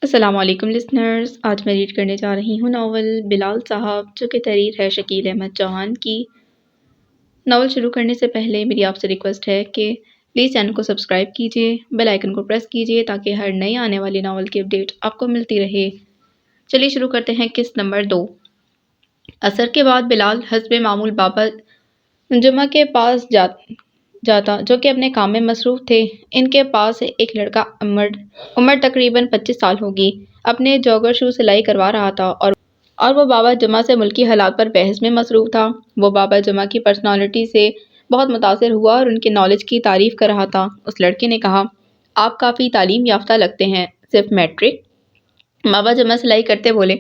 السلام علیکم لسنرز، آج میں ریڈ کرنے جا رہی ہوں ناول بلال صاحب، جو کہ تحریر ہے شکیل احمد چوہان کی۔ ناول شروع کرنے سے پہلے میری آپ سے ریکویسٹ ہے کہ پلیز چینل کو سبسکرائب کیجیے، بیل آئیکن کو پریس کیجیے تاکہ ہر نئی آنے والی ناول کی اپڈیٹ آپ کو ملتی رہے۔ چلیے شروع کرتے ہیں قسط نمبر 2۔ عصر کے بعد بلال حسب معمول بابا جمعہ کے پاس جاتا جو کہ اپنے کام میں مصروف تھے۔ ان کے پاس ایک لڑکا عمر تقریباً 25 سال ہوگی اپنے جوگر شو سلائی کروا رہا تھا اور وہ بابا جمعہ سے ملکی حالات پر بحث میں مصروف تھا۔ وہ بابا جمعہ کی پرسنالٹی سے بہت متاثر ہوا اور ان کے نالج کی تعریف کر رہا تھا۔ اس لڑکے نے کہا، آپ کافی تعلیم یافتہ لگتے ہیں، صرف میٹرک؟ بابا جمعہ سلائی کرتے بولے،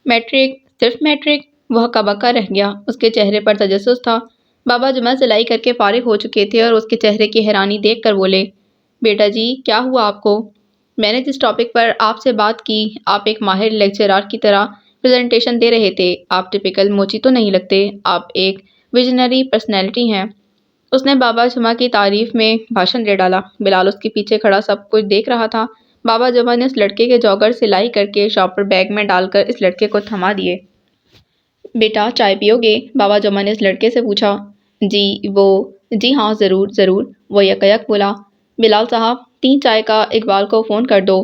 میٹرک؟ صرف میٹرک؟ وہ ہکا بکا رہ گیا۔ اس کے چہرے پر تجسس تھا۔ بابا جمعہ سلائی کر کے فارغ ہو چکے تھے اور اس کے چہرے کی حیرانی دیکھ کر بولے، بیٹا جی کیا ہوا آپ کو؟ میں نے جس ٹاپک پر آپ سے بات کی، آپ ایک ماہر لیکچرار کی طرح پریزنٹیشن دے رہے تھے۔ آپ ٹپیکل موچی تو نہیں لگتے، آپ ایک ویژنری پرسنالٹی ہیں۔ اس نے بابا جمعہ کی تعریف میں بھاشن دے ڈالا۔ بلال اس کے پیچھے کھڑا سب کچھ دیکھ رہا تھا۔ بابا جمعہ نے اس لڑکے کے جوگر سلائی کر کے شاپر بیگ میں ڈال کر اس لڑکے کو تھما دیے۔ بیٹا چائے پیو گے؟ بابا جمعہ نے اس لڑکے سے پوچھا۔ جی ہاں ضرور ضرور، وہ یک بولا۔ بلال صاحب 3 چائے کا اقبال کو فون کر دو۔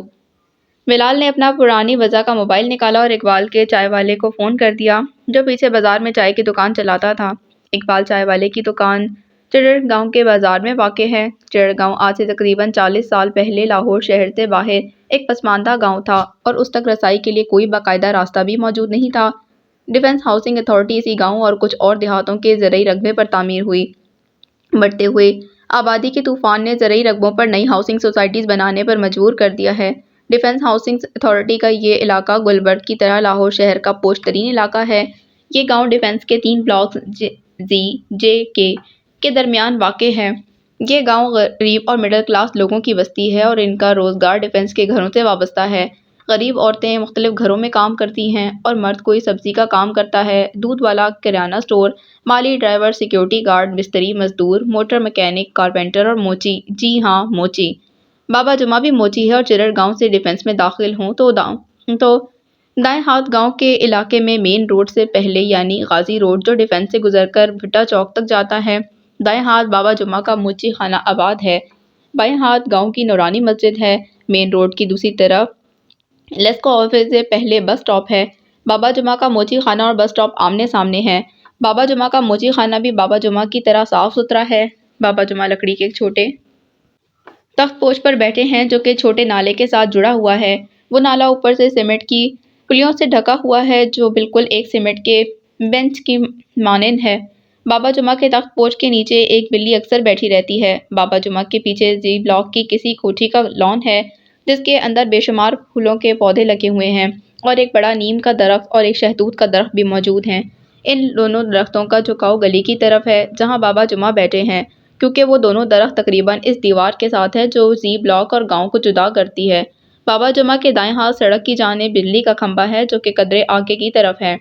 بلال نے اپنا پرانی وضع کا موبائل نکالا اور اقبال کے چائے والے کو فون کر دیا، جو پیچھے بازار میں چائے کی دکان چلاتا تھا۔ اقبال چائے والے کی دکان چڑڑ گاؤں کے بازار میں واقع ہے۔ چڑڑ گاؤں آج سے تقریباً 40 سال پہلے لاہور شہر سے باہر ایک پسماندہ گاؤں تھا اور اس تک رسائی کے لیے کوئی باقاعدہ راستہ بھی موجود نہیں تھا۔ ڈیفنس ہاؤسنگ اتھارٹی اسی گاؤں اور کچھ اور دیہاتوں کے زرعی رقبے پر تعمیر ہوئی۔ بڑھتے ہوئے آبادی کے طوفان نے زرعی رقبوں پر نئی ہاؤسنگ سوسائٹیز بنانے پر مجبور کر دیا ہے۔ ڈیفنس ہاؤسنگ اتھارٹی کا یہ علاقہ گلبرگ کی طرح لاہور شہر کا پوش ترین علاقہ ہے۔ یہ گاؤں ڈیفنس کے 3 بلاکس جی جے کے درمیان واقع ہے۔ یہ گاؤں غریب اور مڈل کلاس لوگوں کی بستی ہے اور ان کا روزگار ڈیفنس کے گھروں سے وابستہ ہے۔ غریب عورتیں مختلف گھروں میں کام کرتی ہیں اور مرد کوئی سبزی کا کام کرتا ہے، دودھ والا کریانہ سٹور، مالی ڈرائیور، سیکیورٹی گارڈ، مستری مزدور، موٹر مکینک، کارپینٹر اور موچی۔ جی ہاں موچی۔ بابا جمعہ بھی موچی ہے اور چرڑ گاؤں سے ڈیفنس میں داخل ہوں تو دائیں ہاتھ گاؤں کے علاقے میں مین روڈ سے پہلے یعنی غازی روڈ جو ڈیفنس سے گزر کر بھٹا چوک تک جاتا ہے، دائیں ہاتھ بابا جمعہ کا موچی خانہ آباد ہے، بائیں ہاتھ گاؤں کی نورانی مسجد ہے۔ مین روڈ کی دوسری طرف لیسکو آفس سے پہلے بس سٹاپ ہے۔ بابا جمعہ کا موچی خانہ اور بس سٹاپ آمنے سامنے ہے۔ بابا جمعہ کا موچی خانہ بھی بابا جمعہ کی طرح صاف ستھرا ہے۔ بابا جمعہ لکڑی کے ایک چھوٹے تخت پوش پر بیٹھے ہیں جو کہ چھوٹے نالے کے ساتھ جڑا ہوا ہے۔ وہ نالا اوپر سے سیمنٹ کی کلیوں سے ڈھکا ہوا ہے جو بالکل ایک سیمنٹ کے بینچ کی مانند ہے۔ بابا جمعہ کے تخت پوش کے نیچے ایک بلی اکثر بیٹھی رہتی ہے۔ بابا جمعہ کے پیچھے جی بلاک کی کسی کوٹھی کا لان ہے جس کے اندر بے شمار پھولوں کے پودے لگے ہوئے ہیں اور ایک بڑا نیم کا درخت اور ایک شہتوت کا درخت بھی موجود ہیں۔ ان دونوں درختوں کا جھکاؤ گلی کی طرف ہے جہاں بابا جمعہ بیٹھے ہیں، کیونکہ وہ دونوں درخت تقریباً اس دیوار کے ساتھ ہے جو زی بلاک اور گاؤں کو جدا کرتی ہے۔ بابا جمعہ کے دائیں ہاتھ سڑک کی جانب بجلی کا کھمبا ہے جو کہ قدرے آگے کی طرف ہے۔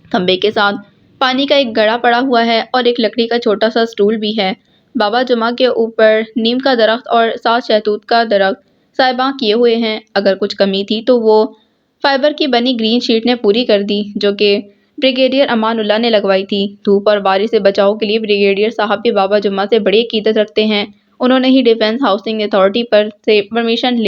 کھمبے کے ساتھ پانی کا ایک گڑھا پڑا ہوا ہے اور ایک لکڑی کا چھوٹا سا سٹول بھی ہے۔ بابا جمعہ کے اوپر نیم کا درخت اور 7 شہتوت کا درخت سائباں کیے ہوئے ہیں۔ اگر کچھ کمی تھی تو وہ فائبر کی بنی گرین شیٹ نے پوری کر دی جو کہ بریگیڈیئر امان اللہ نے لگوائی تھی۔ دھوپ اور بارش سے بچاؤ کے لیے بریگیڈیئر صاحب بھی بابا جمعہ سے بڑی عقیدت رکھتے ہیں۔ انہوں نے ہی ڈیفنس ہاؤسنگ اتھارٹی پر سے پرمیشن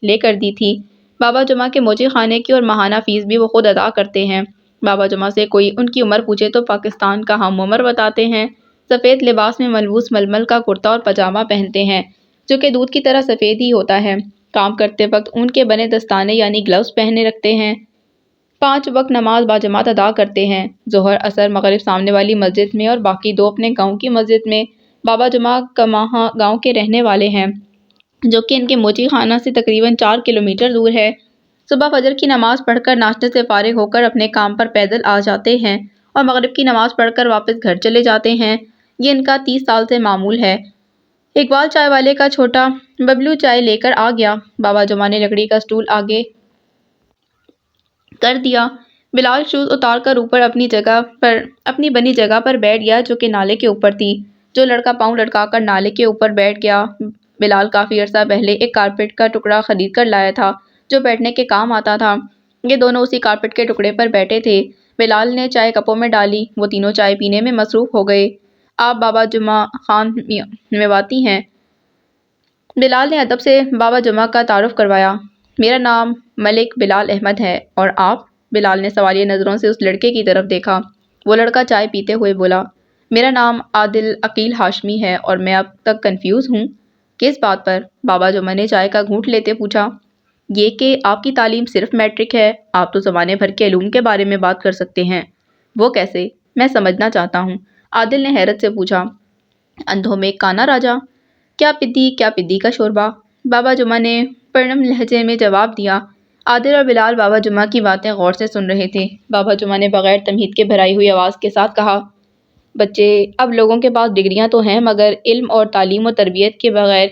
لے کر دی تھی۔ بابا جمعہ کے موچی خانے کی اور ماہانہ فیس بھی وہ خود ادا کرتے ہیں۔ بابا جمعہ سے کوئی ان کی عمر پوچھے تو پاکستان کا ہم عمر بتاتے ہیں۔ سفید لباس میں ملبوس ململ کا کرتا اور پاجامہ پہنتے ہیں جو کہ دودھ کی طرح سفید ہی ہوتا ہے۔ کام کرتے وقت اون کے بنے دستانے یعنی گلوز پہنے رکھتے ہیں۔ 5 وقت نماز باجماعت ادا کرتے ہیں، ظہر، عصر، مغرب سامنے والی مسجد میں اور باقی 2 اپنے گاؤں کی مسجد میں۔ بابا جمعہ کماہاں گاؤں کے رہنے والے ہیں جو کہ ان کے موچی خانہ سے تقریباً 4 کلومیٹر دور ہے۔ صبح فجر کی نماز پڑھ کر ناشتے سے فارغ ہو کر اپنے کام پر پیدل آ جاتے ہیں اور مغرب کی نماز پڑھ کر واپس گھر چلے جاتے ہیں۔ یہ ان کا 30 سال سے معمول ہے۔ اقبال چائے والے کا چھوٹا ببلو چائے لے کر آ گیا۔ بابا جمعہ نے لکڑی کا سٹول آگے کر دیا۔ بلال شوز اتار کر اوپر اپنی بنی جگہ پر بیٹھ گیا جو کہ نالے کے اوپر تھی۔ جو لڑکا پاؤں لٹکا کر نالے کے اوپر بیٹھ گیا۔ بلال کافی عرصہ پہلے ایک کارپیٹ کا ٹکڑا خرید کر لایا تھا جو بیٹھنے کے کام آتا تھا۔ یہ دونوں اسی کارپٹ کے ٹکڑے پر بیٹھے تھے۔ بلال نے چائے کپوں میں ڈالی، وہ تینوں چائے پینے میں مصروف ہو گئے۔ آپ بابا جمعہ خان میواتی ہیں؟ بلال نے ادب سے بابا جمعہ کا تعارف کروایا۔ میرا نام ملک بلال احمد ہے، اور آپ؟ بلال نے سوالیہ نظروں سے اس لڑکے کی طرف دیکھا۔ وہ لڑکا چائے پیتے ہوئے بولا، میرا نام عادل عقیل ہاشمی ہے، اور میں اب تک کنفیوز ہوں۔ کس بات پر؟ بابا جمعہ نے چائے کا گھونٹ لیتے پوچھا۔ یہ کہ آپ کی تعلیم صرف میٹرک ہے، آپ تو زمانے بھر کے علوم کے بارے میں بات کر سکتے ہیں۔ وہ کیسے؟ میں سمجھنا چاہتا ہوں، عادل نے حیرت سے پوچھا۔ اندھوں میں کانا راجا؟ کیا پدی کا شوربہ؟ بابا جمعہ نے پرنم لہجے میں جواب دیا۔ عادل اور بلال بابا جمعہ کی باتیں غور سے سن رہے تھے۔ بابا جمعہ نے بغیر تمہید کے بھرائی ہوئی آواز کے ساتھ کہا، بچے، اب لوگوں کے پاس ڈگریاں تو ہیں، مگر علم اور تعلیم و تربیت کے بغیر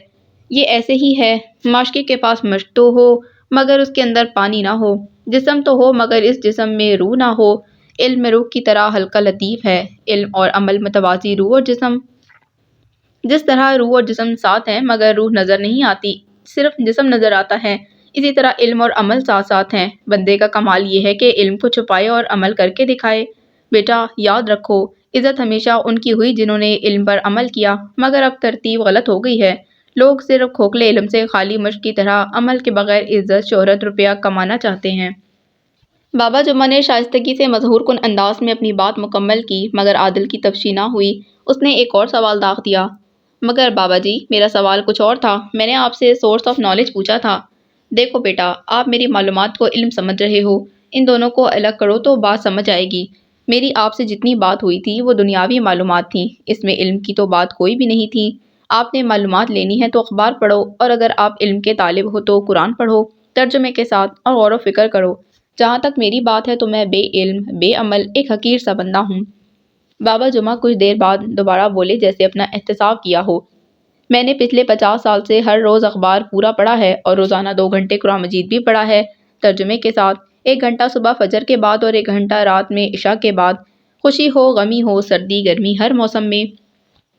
یہ ایسے ہی ہے۔ ماشکی کے پاس مشق تو ہو مگر اس کے اندر پانی نہ ہو، جسم تو ہو مگر اس جسم میں روح نہ ہو۔ علم روح کی طرح ہلکا لطیف ہے، علم اور عمل متوازی۔ روح اور جسم، جس طرح روح اور جسم ساتھ ہیں مگر روح نظر نہیں آتی، صرف جسم نظر آتا ہے، اسی طرح علم اور عمل ساتھ ساتھ ہیں۔ بندے کا کمال یہ ہے کہ علم کو چھپائے اور عمل کر کے دکھائے۔ بیٹا، یاد رکھو، عزت ہمیشہ ان کی ہوئی جنہوں نے علم پر عمل کیا، مگر اب ترتیب غلط ہو گئی ہے۔ لوگ صرف کھوکھلے علم سے خالی مشق کی طرح عمل کے بغیر عزت، شہرت، روپیہ کمانا چاہتے ہیں۔ بابا جمعہ نے شائستگی سے مظہور کن انداز میں اپنی بات مکمل کی، مگر عادل کی تفشی نہ ہوئی۔ اس نے ایک اور سوال داغ دیا۔ مگر بابا جی، میرا سوال کچھ اور تھا، میں نے آپ سے سورس آف نالج پوچھا تھا۔ دیکھو بیٹا، آپ میری معلومات کو علم سمجھ رہے ہو، ان دونوں کو الگ کرو تو بات سمجھ آئے گی۔ میری آپ سے جتنی بات ہوئی تھی وہ دنیاوی معلومات تھیں، اس میں علم کی تو بات کوئی بھی نہیں تھی۔ آپ نے معلومات لینی ہے تو اخبار پڑھو، اور اگر آپ علم کے طالب ہو تو قرآن پڑھو ترجمے کے ساتھ، اور غور و فکر کرو۔ جہاں تک میری بات ہے تو میں بے علم، بے عمل، ایک حقیر سا بندہ ہوں۔ بابا جمعہ کچھ دیر بعد دوبارہ بولے، جیسے اپنا احتساب کیا ہو۔ میں نے پچھلے 50 سال سے ہر روز اخبار پورا پڑھا ہے، اور روزانہ 2 گھنٹے قرآن مجید بھی پڑھا ہے ترجمے کے ساتھ، 1 گھنٹہ صبح فجر کے بعد اور 1 گھنٹہ رات میں عشاء کے بعد، خوشی ہو غمی ہو، سردی گرمی، ہر موسم میں۔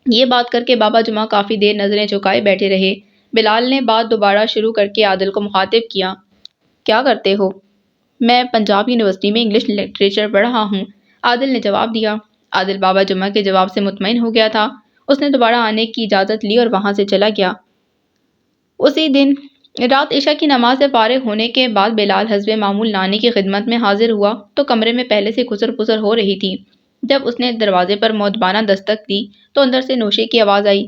یہ بات کر کے بابا جمعہ کافی دیر نظریں جھکائے بیٹھے رہے۔ بلال نے بات دوبارہ شروع کر کے عادل کو مخاطب کیا، کیا کرتے ہو؟ میں پنجاب یونیورسٹی میں انگلش لٹریچر پڑھ رہا ہوں، عادل نے جواب دیا۔ عادل بابا جمعہ کے جواب سے مطمئن ہو گیا تھا۔ اس نے دوبارہ آنے کی اجازت لی اور وہاں سے چلا گیا۔ اسی دن رات عشاء کی نماز سے فارغ ہونے کے بعد بلال حسب معمول نانی کی خدمت میں حاضر ہوا تو کمرے میں پہلے سے کھسر پسر ہو رہی تھی۔ جب اس نے دروازے پر مؤدبانہ دستک دی تو اندر سے نوشی کی آواز آئی،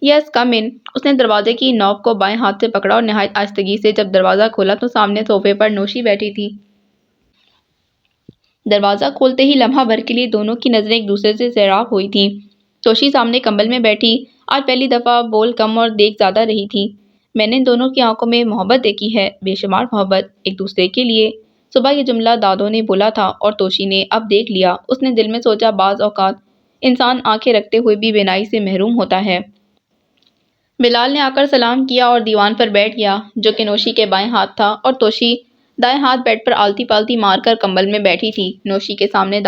یس کم ان۔ اس نے دروازے کی نوب کو بائیں ہاتھ سے پکڑا اور نہایت آہستگی سے جب دروازہ کھولا تو سامنے صوفے پر نوشی بیٹھی تھی۔ دروازہ کھولتے ہی لمحہ بھر کے لیے دونوں کی نظریں ایک دوسرے سے سیراب ہوئی تھیں۔ توشی سامنے کمبل میں بیٹھی، آج پہلی دفعہ بول کم اور دیکھ زیادہ رہی تھی۔ میں نے ان دونوں کی آنکھوں میں محبت دیکھی ہے، بے شمار محبت، ایک دوسرے کے لیے۔ صبح یہ جملہ دادو نے بولا تھا اور توشی نے اب دیکھ لیا۔ اس نے دل میں سوچا، بعض اوقات انسان آنکھیں رکھتے ہوئے بھی بینائی سے محروم ہوتا ہے۔ بلال نے آ کر سلام کیا اور دیوان پر بیٹھ گیا، جو کہ نوشی کے بائیں ہاتھ تھا، اور توشی دائیں ہاتھ بیڈ پر آلتی پالتی مار کر کمبل میں بیٹھی تھی۔ نوشی کے سامنے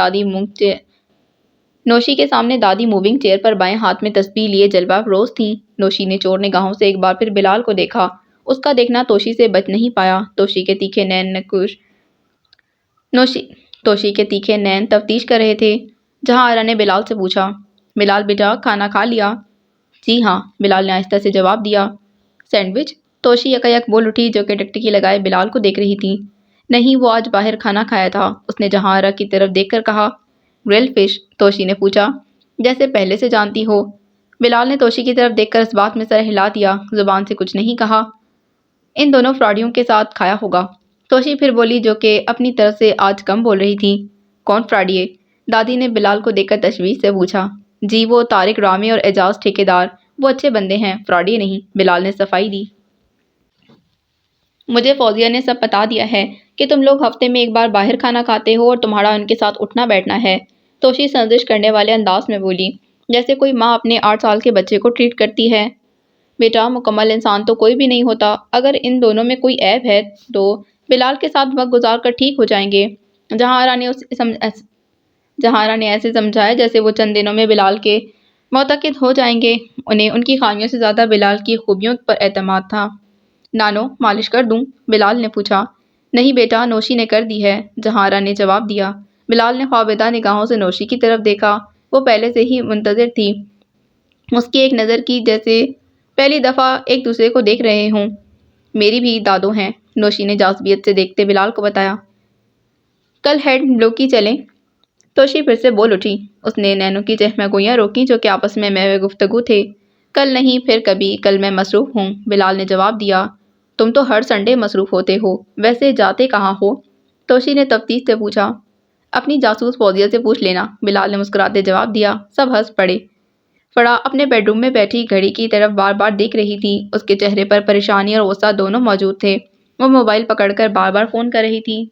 دادی موونگ چیئر پر بائیں ہاتھ میں تسبیح لیے جلوہ افروز تھیں۔ نوشی نے چور نگاہوں سے ایک بار پھر بلال کو دیکھا۔ اس کا دیکھنا توشی سے بچ نہیں پایا۔ توشی کے تیکھے نین تفتیش کر رہے تھے۔ جہاں آرا نے بلال سے پوچھا، بلال بیٹا، کھانا کھا لیا؟ جی ہاں، بلال نے آہستہ سے جواب دیا۔ سینڈوچ؟ توشی یکایک بول اٹھی، جو کہ ٹکٹکی لگائے بلال کو دیکھ رہی تھی۔ نہیں، وہ آج باہر کھانا کھایا تھا، اس نے جہاں آرا کی طرف دیکھ کر کہا۔ Girl fish? توشی نے پوچھا۔ جیسے پہلے سے جانتی ہو۔ بلال نے توشی کی طرف دیکھ کر اس بات میں سر ہلا دیا، زبان سے کچھ نہیں کہا۔ ان دونوں فراڈیوں کے ساتھ کھایا ہوگا۔ توشی پھر بولی، جو کہ اپنی طرف سے آج کم بول رہی تھی۔ کون فراڈیے؟ دادی نے بلال کو دیکھ کر تشویش سے پوچھا۔ جی، وہ طارق رامی اور اعجاز ٹھیکیدار، وہ اچھے بندے ہیں، فراڈی نہیں، بلال نے صفائی دی۔ مجھے فوزیہ نے سب بتا دیا ہے کہ تم لوگ ہفتے میں ایک بار باہر کھانا کھاتے ہو اور تمہارا ان کے ساتھ اٹھنا بیٹھنا ہے۔ توشی سرزش کرنے والے انداز میں بولی، جیسے کوئی ماں اپنے 8 سال کے بچے کو ٹریٹ کرتی ہے۔ بیٹا، مکمل انسان تو کوئی بھی نہیں ہوتا، اگر ان دونوں میں کوئی عیب ہے تو بلال کے ساتھ وقت گزار کر ٹھیک ہو جائیں گے۔ جہاں آرا نے ایسے سمجھایا جیسے وہ چند دنوں میں بلال کے معتقد ہو جائیں گے۔ انہیں ان کی خامیوں سے زیادہ بلال کی خوبیوں پر اعتماد تھا۔ نانو مالش کر دوں؟ بلال نے پوچھا۔ نہیں بیٹا، نوشی نے کر دی ہے، جہارا نے جواب دیا۔ بلال نے خوابیدہ نگاہوں سے نوشی کی طرف دیکھا۔ وہ پہلے سے ہی منتظر تھی، اس کی ایک نظر کی جیسے پہلی دفعہ ایک دوسرے کو دیکھ رہے ہوں۔ میری بھی دادو ہیں، نوشی نے جاذبیت سے دیکھتے بلال کو بتایا۔ کل ہیڈ بلو کی چلیں؟ توشی پھر سے بول اٹھی۔ اس نے نینو کی چہمہ گوئیاں روکیں جو کہ آپس میں محو گفتگو تھے۔ کل نہیں، پھر کبھی، کل میں مصروف ہوں، بلال نے جواب دیا۔ تم تو ہر سنڈے مصروف ہوتے ہو، ویسے جاتے کہاں ہو؟ توشی نے تفتیش سے پوچھا۔ اپنی جاسوس فوزیہ سے پوچھ لینا، بلال نے مسکراتے جواب دیا۔ سب ہنس پڑے۔ فرح اپنے بیڈ روم میں بیٹھی گھڑی کی طرف بار بار دیکھ رہی تھی۔ اس کے چہرے پر پریشانی اور غصہ دونوں موجود تھے۔ وہ موبائل پکڑ کر بار بار فون کر رہی تھی۔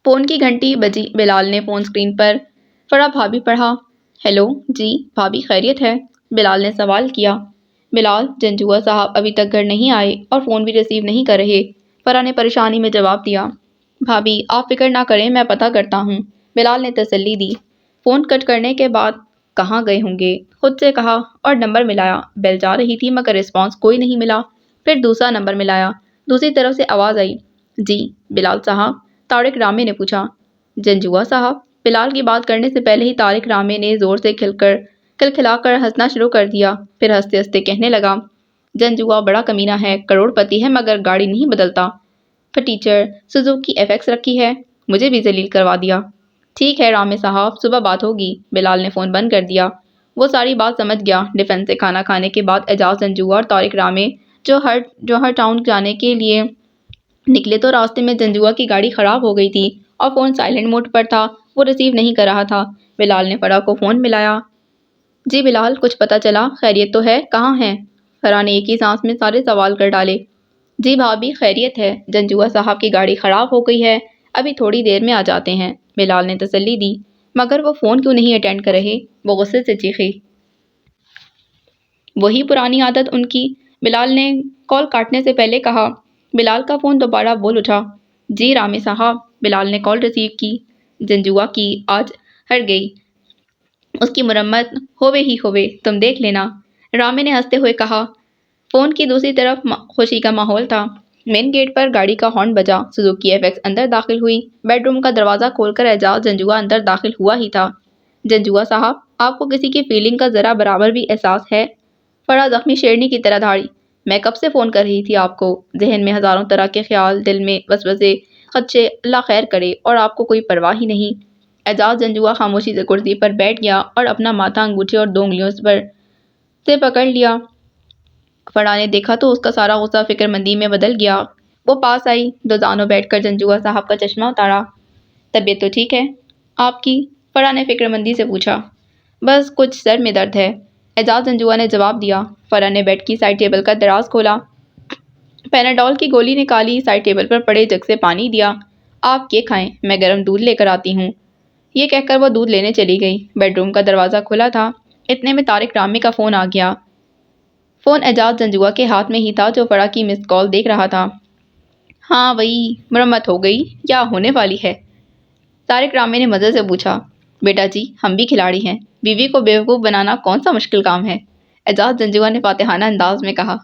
فون کی گھنٹی بجی۔ بلال نے فون اسکرین پر فرح بھابھی پڑھا۔ ہیلو، جی بھابھی خیریت ہے؟ بلال نے سوال کیا۔ بلال، جنجوعہ صاحب ابھی تک گھر نہیں آئے اور فون بھی ریسیو نہیں کر رہے، فرح نے پریشانی میں جواب دیا۔ بھابھی آپ فکر نہ کریں، میں پتہ کرتا ہوں، بلال نے تسلی دی۔ فون کٹ کرنے کے بعد کہاں گئے ہوں گے، خود سے کہا اور نمبر ملایا۔ بیل جا رہی تھی مگر رسپانس کوئی نہیں ملا۔ پھر دوسرا نمبر ملایا، دوسری طرف سے آواز آئی۔ جی بلال صاحب، طارق رامے نے پوچھا۔ جنجوعہ صاحب؟ بلال کی بات کرنے سے پہلے ہی طارق رامے نے زور سے کھلکھلا کر ہنسنا شروع کر دیا، پھر ہنستے ہنستے کہنے لگا، جنجوعہ بڑا کمینہ ہے، کروڑ پتی ہے مگر گاڑی نہیں بدلتا، فٹیچر سوزوکی FX رکھی ہے، مجھے بھی ذلیل کروا دیا۔ ٹھیک ہے رامے صاحب، صبح بات ہوگی، بلال نے فون بند کر دیا۔ وہ ساری بات سمجھ گیا۔ ڈیفنس سے کھانا کھانے کے بعد اعجاز، جنجوعہ اور طارق رامے جوہر ٹاؤن جانے کے لیے نکلے تو راستے میں جنجوعہ کی گاڑی خراب ہو گئی تھی اور فون سائلنٹ موڈ پر تھا، وہ ریسیو نہیں کر رہا تھا۔ بلال نے فرح کو فون ملایا۔ جی بلال، کچھ پتہ چلا؟ خیریت تو ہے، کہاں ہیں؟ فرح نے ایک ہی سانس میں سارے سوال کر ڈالے۔ جی بھابھی خیریت ہے، جنجوعہ صاحب کی گاڑی خراب ہو گئی ہے، ابھی تھوڑی دیر میں آ جاتے ہیں، بلال نے تسلی دی۔ مگر وہ فون کیوں نہیں اٹینڈ کر رہے؟ وہ غصے سے چیخی۔ وہی پرانی عادت ان کی، بلال نے کال کاٹنے سے پہلے کہا۔ بلال کا فون دوبارہ بول اٹھا۔ جی رامے صاحب، بلال نے کال ریسیو کی۔ جنجوعہ کی آج ہر گئی، اس کی مرمت ہووے ہی ہووے، تم دیکھ لینا، رامے نے ہنستے ہوئے کہا۔ فون کی دوسری طرف خوشی کا ماحول تھا۔ مین گیٹ پر گاڑی کا ہارن بجا، سوزوکی FX اندر داخل ہوئی۔ بیڈ روم کا دروازہ کھول کر اعجاز، جنجوعہ اندر داخل ہوا ہی تھا۔ جنجوعہ صاحب، آپ کو کسی کی فیلنگ کا ذرا برابر بھی احساس ہے؟ فرح زخمی شیرنی کی طرح دھاڑی۔ میں کب سے فون کر رہی تھی آپ کو؟ ذہن میں ہزاروں طرح کے خیال، دل میں وسوسے، خدشے، اللہ خیر کرے، اور آپ کو کوئی پرواہ ہی نہیں۔ اعجاز، جنجوعہ خاموشی سے کرسی پر بیٹھ گیا اور اپنا ماتھا انگوٹھی اور 2 انگلیوں سے پکڑ لیا۔ فرح نے دیکھا تو اس کا سارا غصہ فکر مندی میں بدل گیا۔ وہ پاس آئی، دوزانوں بیٹھ کر جنجوعہ صاحب کا چشمہ اتارا۔ طبیعت تو ٹھیک ہے آپ کی؟ فرح نے فکر مندی سے پوچھا۔ بس کچھ سر میں درد ہے، اعجاز، جنجوعہ نے جواب دیا۔ فرح نے بیڈ کی سائڈ ٹیبل کا دراز کھولا، پیناڈول کی گولی نکالی، سائڈ ٹیبل پر پڑے جگ سے پانی دیا۔ آپ یہ کھائیں، میں گرم دودھ لے کر آتی ہوں۔ یہ کہہ کر وہ دودھ لینے چلی گئی۔ بیڈ روم کا دروازہ کھلا تھا، اتنے میں طارق رامے کا فون آ گیا۔ فون اعجاز جنجوعہ کے ہاتھ میں ہی تھا جو فرح کی مسڈ کال دیکھ رہا تھا۔ ہاں وہی، مرمت ہو گئی یا ہونے والی ہے؟ طارق رامے نے مزے سے پوچھا۔ بیٹا جی، ہم بھی کھلاڑی ہیں، بیوی کو بیوقوف بنانا کون سا مشکل کام ہے، اعجاز، جنجوعہ نے فاتحانہ انداز میں کہا۔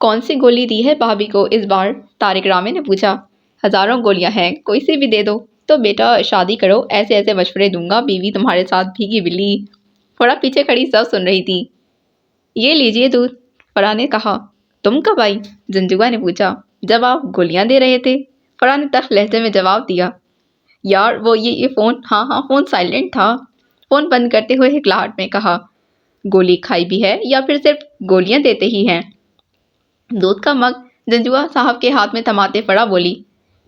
کون سی گولی دی ہے بھابھی کو اس بار؟ طارق رامے نے پوچھا۔ ہزاروں گولیاں ہیں، کوئی سی بھی دے دو۔ تو بیٹا شادی کرو، ایسے ایسے مشورے دوں گا، بیوی تمہارے ساتھ بھیگی بلی۔ فرح پیچھے کھڑی سب سن رہی تھی۔ یہ لیجئے دودھ، فرح نے کہا۔ تم کب آئی؟ جنجوعہ نے پوچھا۔ جب آپ گولیاں دے رہے تھے، فرح نے تلخ لہجے میں جواب دیا۔ یار وہ یہ فون، ہاں فون سائلنٹ تھا، فون بند کرتے ہوئے ہکلاہٹ میں کہا۔ گولی کھائی بھی ہے یا پھر صرف گولیاں دیتے ہی ہیں؟ دودھ کا مگ جنجوعہ صاحب کے ہاتھ میں تھماتے فرح بولی۔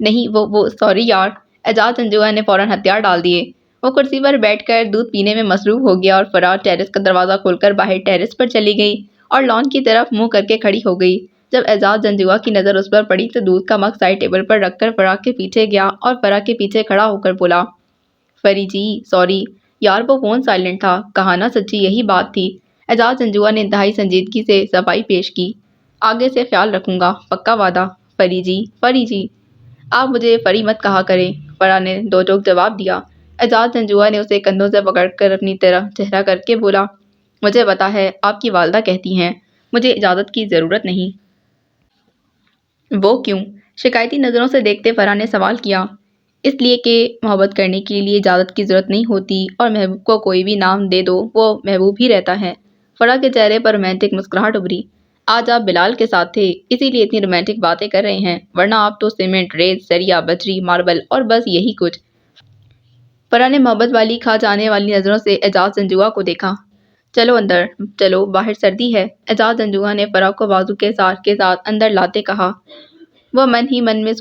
نہیں وہ سوری یار، اعجاز، جنجوعہ نے فوراً ہتھیار ڈال دیے۔ وہ کرسی پر بیٹھ کر دودھ پینے میں مصروف ہو گیا اور فرح ٹیرس کا دروازہ کھول کر باہر ٹیرس پر چلی گئی اور لان کی طرف منہ کر کے کھڑی ہو گئی۔ جب اعجاز، جنجوعہ کی نظر اس پر پڑی تو دودھ کا مگ سائڈ ٹیبل پر رکھ کر فرح کے پیچھے گیا اور فرح کے پیچھے کھڑا ہو کر بولا۔ فری جی سوری یار، وہ فون سائلنٹ تھا، کہا نا سچی یہی بات تھی۔ اعجاز، جنجوعہ نے انتہائی سنجیدگی سے صفائی پیش کی۔ آگے سے خیال رکھوں گا، پکا وعدہ۔ فری جی آپ مجھے فری مت کہا کریں، فرح نے دو ٹوک جواب دیا۔ اعجاز، جنجوعہ نے اسے کندھوں سے پکڑ کر اپنی طرف چہرہ کر کے بولا۔ مجھے پتا ہے آپ کی والدہ کہتی ہیں مجھے اجازت کی ضرورت نہیں۔ وہ کیوں؟ شکایتی نظروں سے دیکھتے فرح نے سوال کیا۔ اس لیے کہ محبت کرنے کے لیے اجازت کی ضرورت نہیں ہوتی، اور محبوب کو کوئی بھی نام دے دو وہ محبوب ہی رہتا ہے۔ فرح کے چہرے پر رومانٹک مسکراہٹ ابھری۔ آج آپ بلال کے ساتھ تھے، اسی لیے اتنی رومانٹک باتیں کر رہے ہیں، ورنہ آپ تو سیمنٹ، ریت، سریا، بجری، ماربل اور بس یہی کچھ۔ فرح نے محبت والی کھا جانے والی نظروں سے اعجاز جنجوعہ کو دیکھا۔ چلو اندر، چلو، باہر سردی ہے، اعجاز جنجوعہ نے فرح کو بازو کے ساتھ اندر لاتے کہا۔ وہ من ہی من میں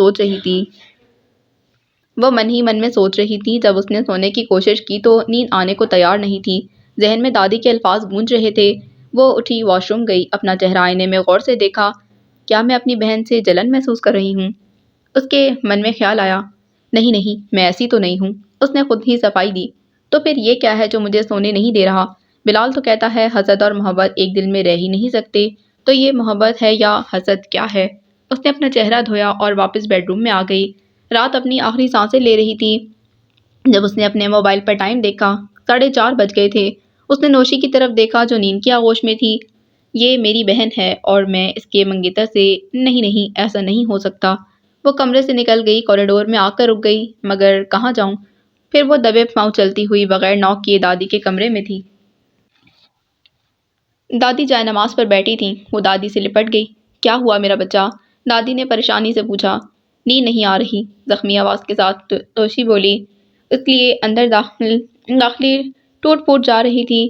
سوچ رہی تھی جب اس نے سونے کی کوشش کی تو نیند آنے کو تیار نہیں تھی۔ ذہن میں دادی کے الفاظ گونج رہے تھے۔ وہ اٹھی، واش روم گئی، اپنا چہرہ آئینے میں غور سے دیکھا۔ کیا میں اپنی بہن سے جلن محسوس کر رہی ہوں؟ اس کے من میں خیال آیا، نہیں، میں ایسی تو نہیں ہوں۔ اس نے خود ہی صفائی دی، تو پھر یہ کیا ہے جو مجھے سونے نہیں دے رہا؟ بلال تو کہتا ہے حسد اور محبت ایک دل میں رہ ہی نہیں سکتے، تو یہ محبت ہے یا حسد کیا ہے؟ اس نے اپنا چہرہ دھویا اور واپس بیڈ روم میں آ گئی۔ رات اپنی آخری سانسیں لے رہی تھی جب اس نے اپنے موبائل پر ٹائم دیکھا۔ 4:30 بج گئے تھے۔ اس نے نوشی کی طرف دیکھا جو نیند کی آغوش میں تھی۔ یہ میری بہن ہے اور میں اس کے منگیتر سے نہیں، ایسا نہیں ہو سکتا۔ وہ کمرے سے نکل گئی، کوریڈور میں آ کر رک گئی، مگر کہاں جاؤں؟ پھر وہ دبے پاؤں چلتی ہوئی بغیر ناک کیے دادی کے کمرے میں تھی۔ دادی جائے نماز پر بیٹھی تھیں۔ وہ دادی سے لپٹ گئی۔ کیا ہوا میرا بچہ؟ دادی نے پریشانی سے پوچھا۔ نیند نہیں آ رہی، زخمی آواز کے ساتھ توشی بولی، اس لیے اندر داخلی ٹوٹ پھوٹ جا رہی تھی۔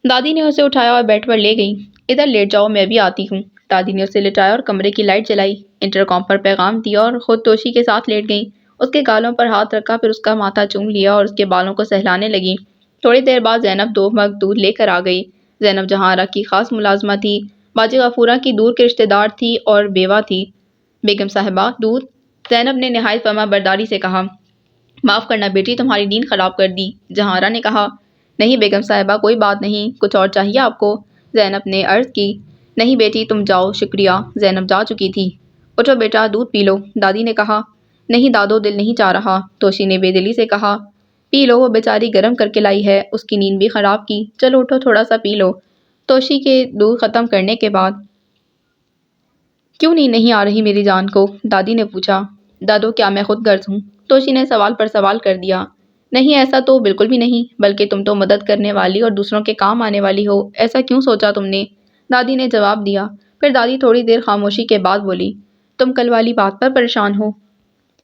دادی نے اسے اٹھایا اور بیڈ پر لے گئی۔ ادھر لیٹ جاؤ، میں بھی آتی ہوں۔ دادی نے اسے لٹایا اور کمرے کی لائٹ جلائی، انٹرکام پر پیغام دیا اور خود توشی کے ساتھ لیٹ گئی۔ اس کے گالوں پر ہاتھ رکھا، پھر اس کا ماتھا چوم لیا اور اس کے بالوں کو سہلانے لگی۔ تھوڑی دیر بعد زینب 2 مگ دودھ لے کر آ گئی۔ زینب جہاں آرا کی خاص ملازمہ تھی، باجی غفورہ کی دور کے رشتہ دار تھی اور بیوہ تھی۔ بیگم صاحبہ، دودھ؟ زینب نے نہایت فرما برداری سے کہا۔ معاف کرنا بیٹی، تمہاری نیند خراب کر دی، جہاں آرا نے کہا۔ نہیں بیگم صاحبہ، کوئی بات نہیں، کچھ اور چاہیے آپ کو؟ زینب نے عرض کی۔ نہیں بیٹی، تم جاؤ، شکریہ۔ زینب جا چکی تھی۔ اٹھو بیٹا، دودھ پی لو، دادی نے کہا۔ نہیں دادو، دل نہیں چاہ رہا، توشی نے بے دلی سے کہا۔ پی لو، وہ بیچاری گرم کر کے لائی ہے، اس کی نیند بھی خراب کی، چلو اٹھو تھوڑا سا پی لو۔ توشی کے دودھ ختم کرنے کے بعد۔ کیوں نیند نہیں آ رہی میری جان کو؟ دادی نے پوچھا۔ دادو، کیا میں خود غرض ہوں؟ توشی نے سوال پر سوال کر دیا۔ نہیں، ایسا تو بالکل بھی نہیں، بلکہ تم تو مدد کرنے والی اور دوسروں کے کام آنے والی ہو، ایسا کیوں سوچا تم نے؟ دادی نے جواب دیا۔ پھر دادی تھوڑی دیر خاموشی کے بعد بولی، تم کل والی بات پر پریشان ہو؟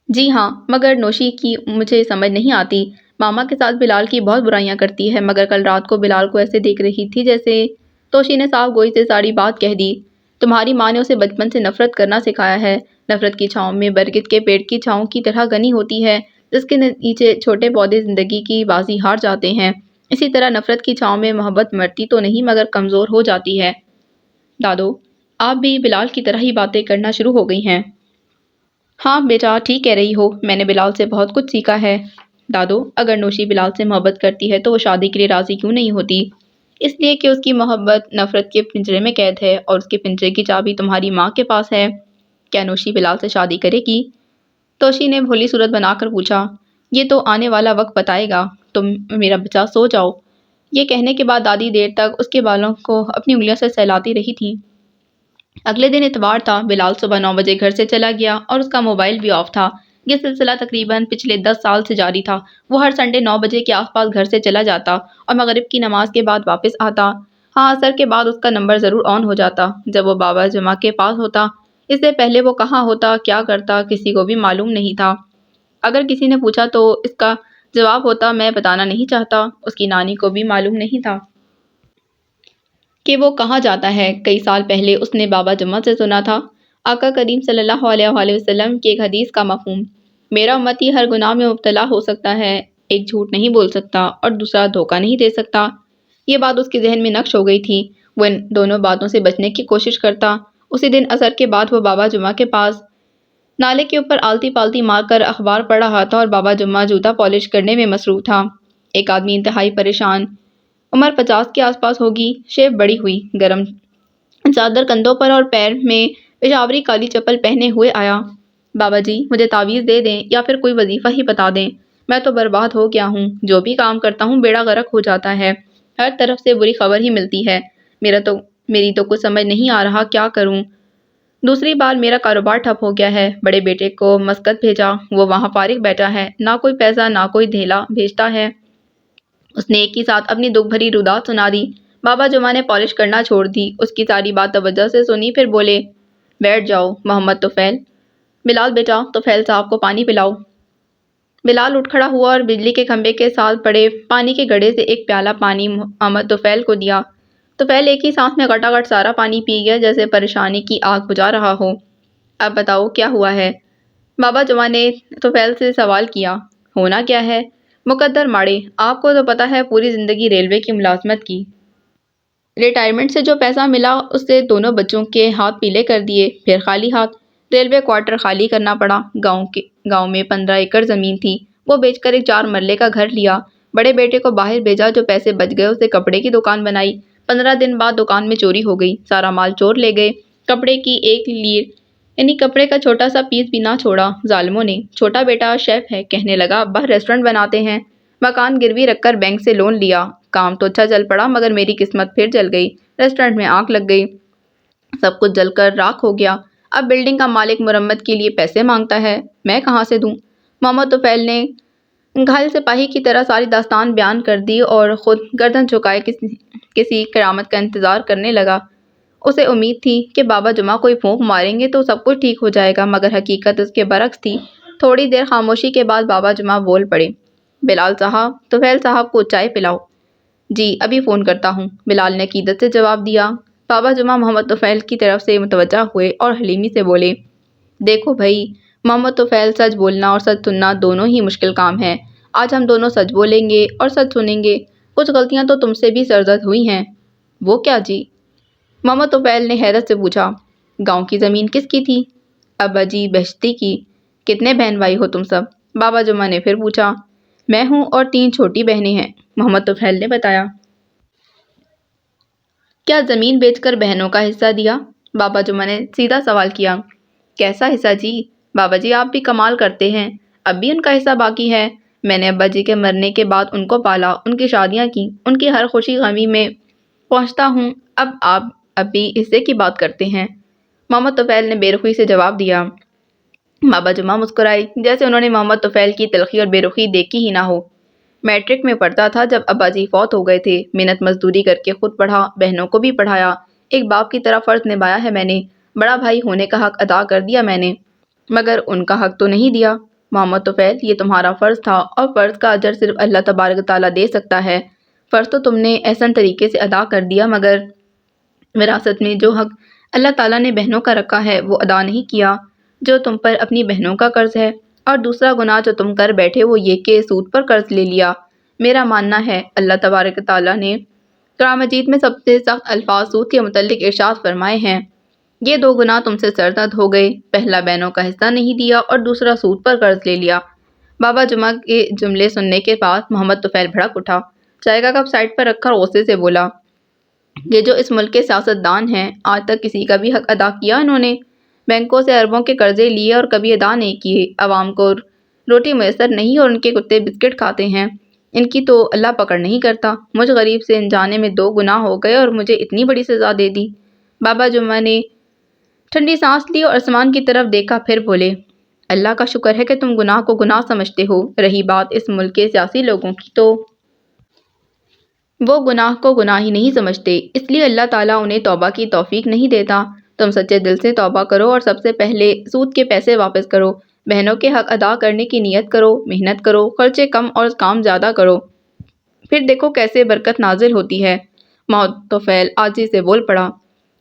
جی ہاں، مگر نوشی کی مجھے سمجھ نہیں آتی، ماما کے ساتھ بلال کی بہت برائیاں کرتی ہے، مگر کل رات کو بلال کو ایسے دیکھ رہی تھی جیسے… توشی نے صاف گوئی سے ساری بات کہہ دی۔ تمہاری ماں نے اسے بچپن سے نفرت کرنا سکھایا ہے۔ نفرت کی چھاؤں میں برگد کے پیڑ کی چھاؤں کی طرح گھنی ہوتی ہے، جس کے نیچے چھوٹے پودے زندگی کی بازی ہار جاتے ہیں، اسی طرح نفرت کی چھاؤں میں محبت مرتی تو نہیں مگر کمزور ہو جاتی ہے۔ دادو، آپ بھی بلال کی طرح ہی باتیں کرنا شروع ہو گئی ہیں۔ ہاں بیٹا، ٹھیک کہہ رہی ہو، میں نے بلال سے بہت کچھ سیکھا ہے۔ دادو، اگر نوشی بلال سے محبت کرتی ہے تو وہ شادی کے لیے راضی کیوں نہیں ہوتی؟ اس لیے کہ اس کی محبت نفرت کے پنجرے میں قید ہے اور اس کے پنجرے کی چابی تمہاری ماں کے پاس ہے۔ کیا نوشی بلال سے شادی کرے گی؟ توشی نے بھولی صورت بنا کر پوچھا۔ یہ تو آنے والا وقت بتائے گا، تم میرا بچہ سو جاؤ۔ یہ کہنے کے بعد دادی دیر تک اس کے بالوں کو اپنی انگلیوں سے سہلاتی رہی تھی۔ اگلے دن اتوار تھا۔ بلال صبح 9 بجے گھر سے چلا گیا اور اس کا موبائل بھی آف تھا۔ یہ سلسلہ تقریباً پچھلے 10 سال سے جاری تھا۔ وہ ہر سنڈے 9 بجے کے آس پاس گھر سے چلا جاتا اور مغرب کی نماز کے بعد واپس آتا۔ ہاں، عصر کے بعد اس کا نمبر ضرور آن ہو جاتا جب وہ بابا جمعہ کے پاس ہوتا۔ اس سے پہلے وہ کہاں ہوتا، کیا کرتا، کسی کو بھی معلوم نہیں تھا۔ اگر کسی نے پوچھا تو اس کا جواب ہوتا، میں بتانا نہیں چاہتا۔ اس کی نانی کو بھی معلوم نہیں تھا کہ وہ کہاں جاتا ہے۔ کئی سال پہلے اس نے بابا جمعہ سے سنا تھا، آقا کریم صلی اللہ علیہ وآلہ وسلم کی ایک حدیث کا مفہوم، میرا امتی ہر گناہ میں مبتلا ہو سکتا ہے، ایک جھوٹ نہیں بول سکتا اور دوسرا دھوکہ نہیں دے سکتا۔ یہ بات اس کے ذہن میں نقش ہو گئی تھی۔ وہ ان دونوں باتوں سے بچنے کی کوشش کرتا۔ اسی دن عصر کے بعد وہ بابا جمعہ کے پاس نالے کے اوپر آلتی پالتی مار کر اخبار پڑھ رہا تھا اور بابا جمعہ جوتا پالش کرنے میں مصروف تھا۔ ایک آدمی انتہائی پریشان، عمر 50 کے آس پاس ہوگی، شیو بڑی ہوئی، گرم چادر کندھوں پر اور پیر میں پشاوری کالی چپل پہنے ہوئے آیا۔ بابا جی، مجھے تعویذ دے دیں یا پھر کوئی وظیفہ ہی بتا دیں، میں تو برباد ہو گیا ہوں، جو بھی کام کرتا ہوں بیڑا غرق ہو جاتا ہے، ہر طرف سے بری خبر ہی ملتی ہے، میرا تو میری تو کچھ سمجھ نہیں آ رہا کیا کروں۔ دوسری بار میرا کاروبار ٹھپ ہو گیا ہے۔ بڑے بیٹے کو مسقط بھیجا، وہ وہاں فارغ بیٹھا ہے، نہ کوئی پیسہ نہ کوئی دھیلا بھیجتا ہے۔ اس نے ایک ہی ساتھ اپنی دکھ بھری رودات سنا دی۔ بابا جمعہ نے پالش کرنا چھوڑ دی، اس کی ساری بات توجہ سے سنی، پھر بولے، بیٹھ جاؤ محمد طفیل۔ بلال بیٹا، طفیل صاحب کو پانی پلاؤ۔ بلال اٹھ کھڑا ہوا اور بجلی کے کھمبے کے ساتھ پڑے پانی کے گڑھے سے ایک پیالہ پانی محمد طفیل کو دیا۔ طفیل ایک ہی سانس میں گھٹا گھٹ سارا پانی پی گیا جیسے پریشانی کی آگ بجھا رہا ہو۔ اب بتاؤ کیا ہوا ہے؟ بابا جمعہ نے طفیل سے سوال کیا۔ ہونا کیا ہے؟ مقدر ماڑے، آپ کو تو پتہ ہے پوری زندگی ریلوے کی ملازمت کی۔ ریٹائرمنٹ سے جو پیسہ ملا اس سے دونوں بچوں کے ہاتھ پیلے کر دیے، پھر خالی ہاتھ ریلوے کوارٹر خالی کرنا پڑا۔ گاؤں میں 15 ایکڑ زمین تھی، وہ بیچ کر ایک 4 مرلے کا گھر لیا۔ بڑے بیٹے کو باہر بھیجا، جو پیسے بچ گئے اسے کپڑے کی دکان بنائی۔ 15 دن بعد دکان میں چوری ہو گئی، سارا مال چور لے گئے، کپڑے کی 1 لیر یعنی کپڑے کا چھوٹا سا پیس بھی نہ چھوڑا ظالموں نے۔ چھوٹا بیٹا شیف ہے، کہنے لگا ابا ریسٹورنٹ بناتے ہیں۔ مکان گروی رکھ کر بینک سے لون لیا، کام تو اچھا چل پڑا مگر میری قسمت پھر جل گئی، ریسٹورنٹ میں آگ لگ گئی، سب کچھ جل کر راکھ ہو گیا۔ اب بلڈنگ کا مالک مرمت کے لیے پیسے مانگتا ہے، میں کہاں سے دوں؟ محمد طفیل نے گھائل سپاہی کی طرح ساری داستان بیان کر دی اور خود گردن جھکائے کسی قیامت کا انتظار کرنے لگا۔ اسے امید تھی کہ بابا جمعہ کوئی پھونک ماریں گے تو سب کچھ ٹھیک ہو جائے گا، مگر حقیقت اس کے برعکس تھی۔ تھوڑی دیر خاموشی کے بعد بابا جمعہ بول پڑے، بلال صاحب، طفیل صاحب کو چائے پلاؤ۔ جی ابھی فون کرتا ہوں، بلال نے عقیدت سے جواب دیا۔ بابا جمعہ محمد طفیل کی طرف سے متوجہ ہوئے اور حلیمی سے بولے، دیکھو بھائی محمد طفیل، سچ بولنا اور سچ سننا دونوں ہی مشکل کام ہے۔ آج ہم دونوں سچ بولیں گے اور سچ سنیں گے۔ کچھ غلطیاں تو تم سے بھی سرزد ہوئی ہیں۔ وہ کیا جی؟ محمد طفیل نے حیرت سے پوچھا۔ گاؤں کی زمین کس کی تھی؟ ابا جی بہشتی کی۔ کتنے بہن بھائی ہو تم سب؟ بابا جمعہ نے پھر پوچھا۔ میں ہوں اور 3 چھوٹی بہنیں ہیں، محمد طفیل نے بتایا۔ کیا زمین بیچ کر بہنوں کا حصہ دیا؟ بابا جمعہ نے سیدھا سوال کیا۔ کیسا حصہ جی؟ بابا جی آپ بھی کمال کرتے ہیں، اب بھی ان کا حصہ باقی ہے۔ میں نے ابا جی کے مرنے کے بعد ان کو پالا، ان کی شادیاں کی، ان کی ہر خوشی غمی میں پہنچتا ہوں، اب آپ اب بھی حصے کی بات کرتے ہیں؟ محمد طفیل نے بے رخی سے جواب دیا۔ بابا جمعہ مسکرائے جیسے انہوں نے محمد طفیل کی تلخی اور بے رخی دیکھی ہی نہ ہو۔ میٹرک میں پڑھتا تھا جب ابا جی فوت ہو گئے تھے، محنت مزدوری کر کے خود پڑھا، بہنوں کو بھی پڑھایا، ایک باپ کی طرح فرض نبھایا ہے میں نے، بڑا بھائی ہونے کا حق ادا کر دیا میں نے، مگر ان کا حق تو نہیں دیا۔ محمد طفیل یہ تمہارا فرض تھا اور فرض کا اجر صرف اللہ تبارک تعالیٰ دے سکتا ہے۔ فرض تو تم نے احسن طریقے سے ادا کر دیا، مگر وراثت میں جو حق اللہ تعالیٰ نے بہنوں کا رکھا ہے وہ ادا نہیں کیا، جو تم پر اپنی بہنوں کا قرض ہے۔ اور دوسرا گناہ جو تم کر بیٹھے وہ یہ کہ سود پر قرض لے لیا۔ میرا ماننا ہے اللہ تبارک تعالیٰ نے قرآن مجید میں سب سے سخت الفاظ سود کے متعلق ارشاد فرمائے ہیں۔ یہ 2 گناہ تم سے سرزد ہو گئے، پہلا بہنوں کا حصہ نہیں دیا اور دوسرا سود پر قرض لے لیا۔ بابا جمعہ کے جملے سننے کے بعد محمد طفیل بھڑک اٹھا، چائے کا کپ سائڈ پر رکھ کر غصے سے بولا، یہ جو اس ملک کے سیاست دان ہیں، آج تک کسی کا بھی حق ادا کیا انہوں نے؟ بینکوں سے اربوں کے قرضے لیے اور کبھی ادا نہیں کیے، عوام کو روٹی میسر نہیں اور ان کے کتے بسکٹ کھاتے ہیں، ان کی تو اللہ پکڑ نہیں کرتا۔ مجھ غریب سے انجانے میں 2 گناہ ہو گئے اور مجھے اتنی بڑی سزا دے دی۔ بابا جمعہ نے ٹھنڈی سانس لی اور آسمان کی طرف دیکھا، پھر بولے، اللہ کا شکر ہے کہ تم گناہ کو گناہ سمجھتے ہو، رہی بات اس ملک کے سیاسی لوگوں کی تو وہ گناہ کو گناہ ہی نہیں سمجھتے، اس لیے اللہ تعالیٰ انہیں توبہ کی توفیق نہیں دیتا۔ تم سچے دل سے توبہ کرو اور سب سے پہلے سود کے پیسے واپس کرو، بہنوں کے حق ادا کرنے کی نیت کرو، محنت کرو، خرچے کم اور کام زیادہ کرو، پھر دیکھو کیسے برکت نازل ہوتی ہے۔ محمد طفیل عاجزی سے بول پڑا،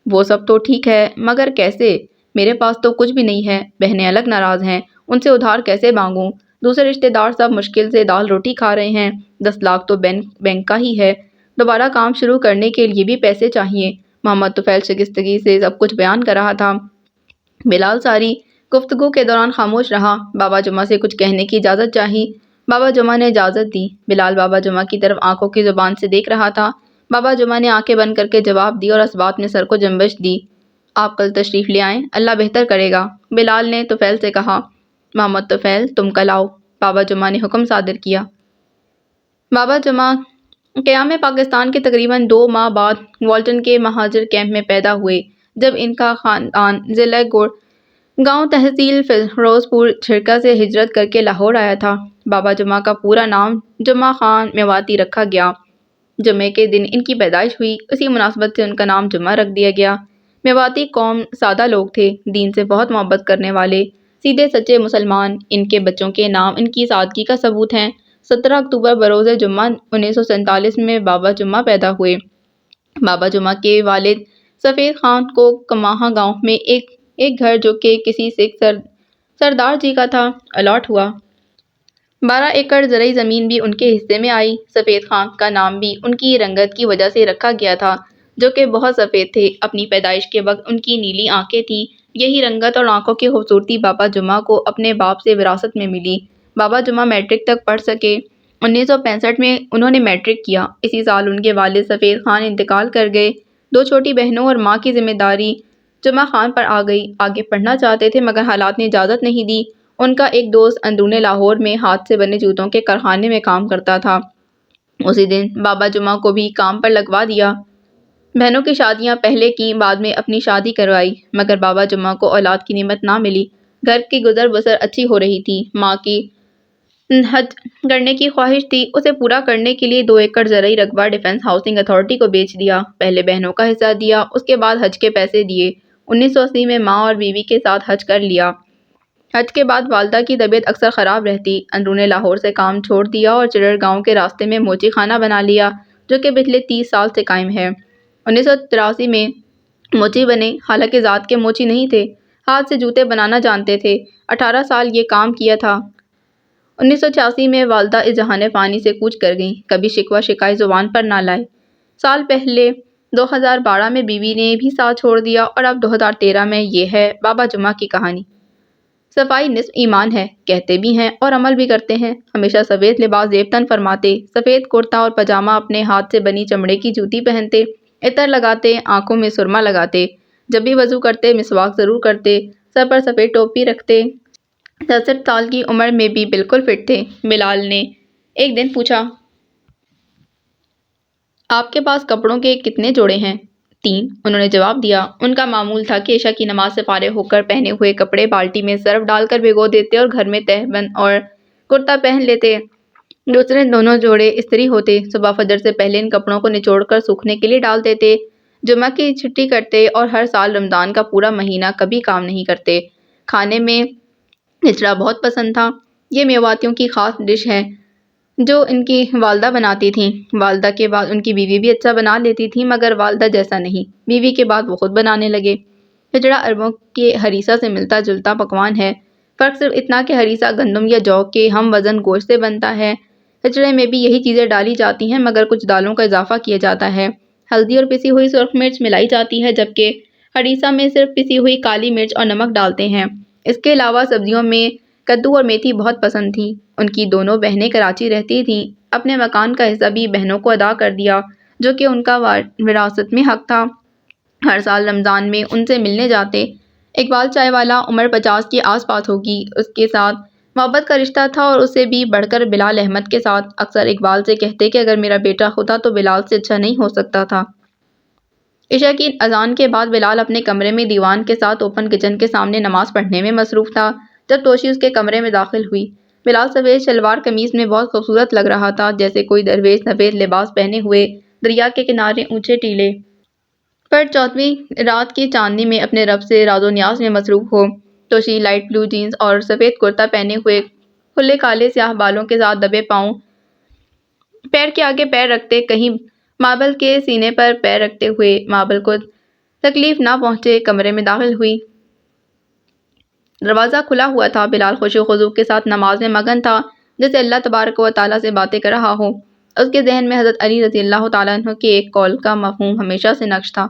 وہ سب تو ٹھیک ہے مگر کیسے؟ میرے پاس تو کچھ بھی نہیں ہے، بہنیں الگ ناراض ہیں، ان سے ادھار کیسے مانگوں؟ دوسرے رشتہ دار سب مشکل سے دال روٹی کھا رہے ہیں، 10 لاکھ تو بینک کا ہی ہے، دوبارہ کام شروع کرنے کے لیے بھی پیسے چاہیے۔ محمد طفیل شائستگی سے سب کچھ بیان کر رہا تھا۔ بلال ساری گفتگو کے دوران خاموش رہا۔ بابا جمعہ سے کچھ کہنے کی اجازت چاہی، بابا جمعہ نے اجازت دی۔ بلال بابا جمعہ کی طرف آنکھوں کی زبان سے دیکھ رہا تھا۔ بابا جمعہ نے آنکھیں بند کر کے جواب دی اور اس بات میں سر کو جنبش دی، آپ کل تشریف لے آئیں، اللہ بہتر کرے گا۔ بلال نے طفیل سے کہا، محمد طفیل تم کل آؤ۔ بابا جمعہ نے حکم صادر کیا۔ بابا جمعہ قیام پاکستان کے تقریباً 2 ماہ بعد والٹن کے مہاجر کیمپ میں پیدا ہوئے، جب ان کا خاندان ضلع گاؤں تحصیل فیروز پور چھڑکا سے ہجرت کر کے لاہور آیا تھا۔ بابا جمعہ کا پورا نام جمعہ خان میواتی رکھا گیا۔ جمعے کے دن ان کی پیدائش ہوئی، اسی مناسبت سے ان کا نام جمعہ رکھ دیا گیا۔ میواتی قوم سادہ لوگ تھے، دین سے بہت محبت کرنے والے، سیدھے سچے مسلمان۔ ان کے بچوں کے نام ان کی سادگی کا ثبوت ہیں۔ 17 اکتوبر بروز جمعہ 1947 میں بابا جمعہ پیدا ہوئے۔ بابا جمعہ کے والد سفید خان کو کماہاں گاؤں میں ایک گھر جو کہ کسی سکھ سردار جی کا تھا الاٹ ہوا۔ 12 ایکڑ زرعی زمین بھی ان کے حصے میں آئی۔ سفید خان کا نام بھی ان کی رنگت کی وجہ سے رکھا گیا تھا، جو کہ بہت سفید تھے۔ اپنی پیدائش کے وقت ان کی نیلی آنکھیں تھیں۔ یہی رنگت اور آنکھوں کی خوبصورتی بابا جمعہ کو اپنے باپ سے وراثت میں ملی۔ بابا جمعہ میٹرک تک پڑھ سکے۔ 1965 میں انہوں نے میٹرک کیا۔ اسی سال ان کے والد سفید خان انتقال کر گئے۔ 2 چھوٹی بہنوں اور ماں کی ذمہ داری جمعہ خان پر آ گئی۔ آگے پڑھنا چاہتے تھے مگر حالات نے اجازت نہیں دی۔ ان کا ایک دوست اندرون لاہور میں ہاتھ سے بنے جوتوں کے کارخانے میں کام کرتا تھا۔ اسی دن بابا جمعہ کو بھی کام پر لگوا دیا۔ بہنوں کی شادیاں پہلے کی، بعد میں اپنی شادی کروائی، مگر بابا جمعہ کو اولاد کی نعمت نہ ملی۔ گھر کی گزر بسر اچھی ہو رہی تھی۔ ماں کی حج کرنے کی خواہش تھی، اسے پورا کرنے کے لیے 2 ایکڑ زرعی رقبہ ڈیفنس ہاؤسنگ اتھارٹی کو بیچ دیا۔ پہلے بہنوں کا حصہ دیا، اس کے بعد حج کے پیسے دیے۔ 1980 میں ماں اور بیوی کے ساتھ حج کر لیا۔ حج کے بعد والدہ کی طبیعت اکثر خراب رہتی۔ اندرون لاہور سے کام چھوڑ دیا اور چرڑ گاؤں کے راستے میں موچی خانہ بنا لیا، جو کہ پچھلے 30 سال سے قائم ہے۔ 1983 میں موچی بنے، حالانکہ ذات کے موچی نہیں تھے، ہاتھ سے جوتے بنانا جانتے تھے۔ 18 سال یہ کام کیا تھا۔ 1986 میں والدہ اس جہان فانی سے کوچ کر گئیں، کبھی شکوہ شکایت زبان پر نہ لائے۔ سال پہلے 2012 میں بیوی نے بھی ساتھ چھوڑ دیا اور اب 2013 میں یہ ہے بابا جمعہ کی کہانی۔ صفائی نصف ایمان ہے، کہتے بھی ہیں اور عمل بھی کرتے ہیں۔ ہمیشہ سفید لباس زیب تن فرماتے، سفید کرتا اور پاجامہ، اپنے ہاتھ سے بنی چمڑے کی جوتی پہنتے، عطر لگاتے، آنکھوں میں سرما لگاتے، جب بھی وضو کرتے مسواک ضرور کرتے، سر پر سفید ٹوپی رکھتے، 67 سال کی عمر میں بھی بالکل فٹ تھے۔ بلال نے ایک دن پوچھا، آپ کے پاس کپڑوں کے کتنے جوڑے ہیں؟ 3، انہوں نے جواب دیا۔ ان کا معمول تھا کہ عشاء کی نماز سے فارغ ہو کر پہنے ہوئے کپڑے بالٹی میں سرف ڈال کر بھگو دیتے اور گھر میں تہبند اور کرتا پہن لیتے۔ دوسرے دونوں جوڑے استری ہوتے۔ صبح فجر سے پہلے ان کپڑوں کو نچوڑ کر سوکھنے کے لیے ڈال دیتے، جمعہ کی چھٹی کرتے اور ہر سال رمضان کا پورا مہینہ کبھی کام نہیں کرتے۔ کھانے میں کھچڑا بہت پسند تھا۔ یہ میواتیوں کی خاص ڈش ہے جو ان کی والدہ بناتی تھیں۔ والدہ کے بعد ان کی بیوی بھی اچھا بنا لیتی تھی، مگر والدہ جیسا نہیں۔ بیوی کے بعد وہ خود بنانے لگے۔ کھچڑا عربوں کے ہریسہ سے ملتا جلتا پکوان ہے۔ فرق صرف اتنا کہ ہریسہ گندم یا جو کے ہم وزن گوشت سے بنتا ہے۔ کھچڑے میں بھی یہی چیزیں ڈالی جاتی ہیں، مگر کچھ دالوں کا اضافہ کیا جاتا ہے۔ ہلدی اور پسی ہوئی سرخ مرچ ملائی جاتی ہے، جبکہ ہریسہ میں صرف پسی ہوئی کالی مرچ اور نمک ڈالتے ہیں۔ اس کے علاوہ سبزیوں میں کدو اور میتھی بہت پسند تھی۔ ان کی دونوں بہنیں کراچی رہتی تھیں۔ اپنے مکان کا حصہ بھی بہنوں کو ادا کر دیا، جو کہ ان کا وراثت میں حق تھا۔ ہر سال رمضان میں ان سے ملنے جاتے۔ اقبال چائے والا عمر 50 کے آس پاس ہوگی، اس کے ساتھ محبت کا رشتہ تھا، اور اس سے بھی بڑھ کر بلال احمد کے ساتھ۔ اکثر اقبال سے کہتے کہ اگر میرا بیٹا ہوتا تو بلال سے اچھا نہیں ہو سکتا تھا۔ عشاء کی اذان کے بعد بلال اپنے کمرے میں دیوان کے ساتھ اوپن کچن کے سامنے نماز پڑھنے میں مصروف تھا، جب توشی اس کے کمرے میں داخل ہوئی۔ بلال سفید شلوار قمیص میں بہت خوبصورت لگ رہا تھا، جیسے کوئی درویش سفید لباس پہنے ہوئے دریا کے کنارے اونچے ٹیلے پر 14ویں رات کی چاندنی میں اپنے رب سے راز و نیاز میں مصروف ہو۔ توشی لائٹ بلو جینز اور سفید کرتا پہنے ہوئے، کھلے کالے سیاہ بالوں کے ساتھ دبے پاؤں، پیر کے آگے پیر رکھتے، کہیں مابل کے سینے پر پیر رکھتے ہوئے مابل کو تکلیف نہ پہنچے، کمرے میں داخل ہوئی۔ دروازہ کھلا ہوا تھا۔ بلال خشوع و خضوع کے ساتھ نماز میں مگن تھا، جیسے اللہ تبارک و تعالیٰ سے باتیں کر رہا ہو۔ اس کے ذہن میں حضرت علی رضی اللہ تعالیٰ عنہ کے ایک قول کا مفہوم ہمیشہ سے نقش تھا،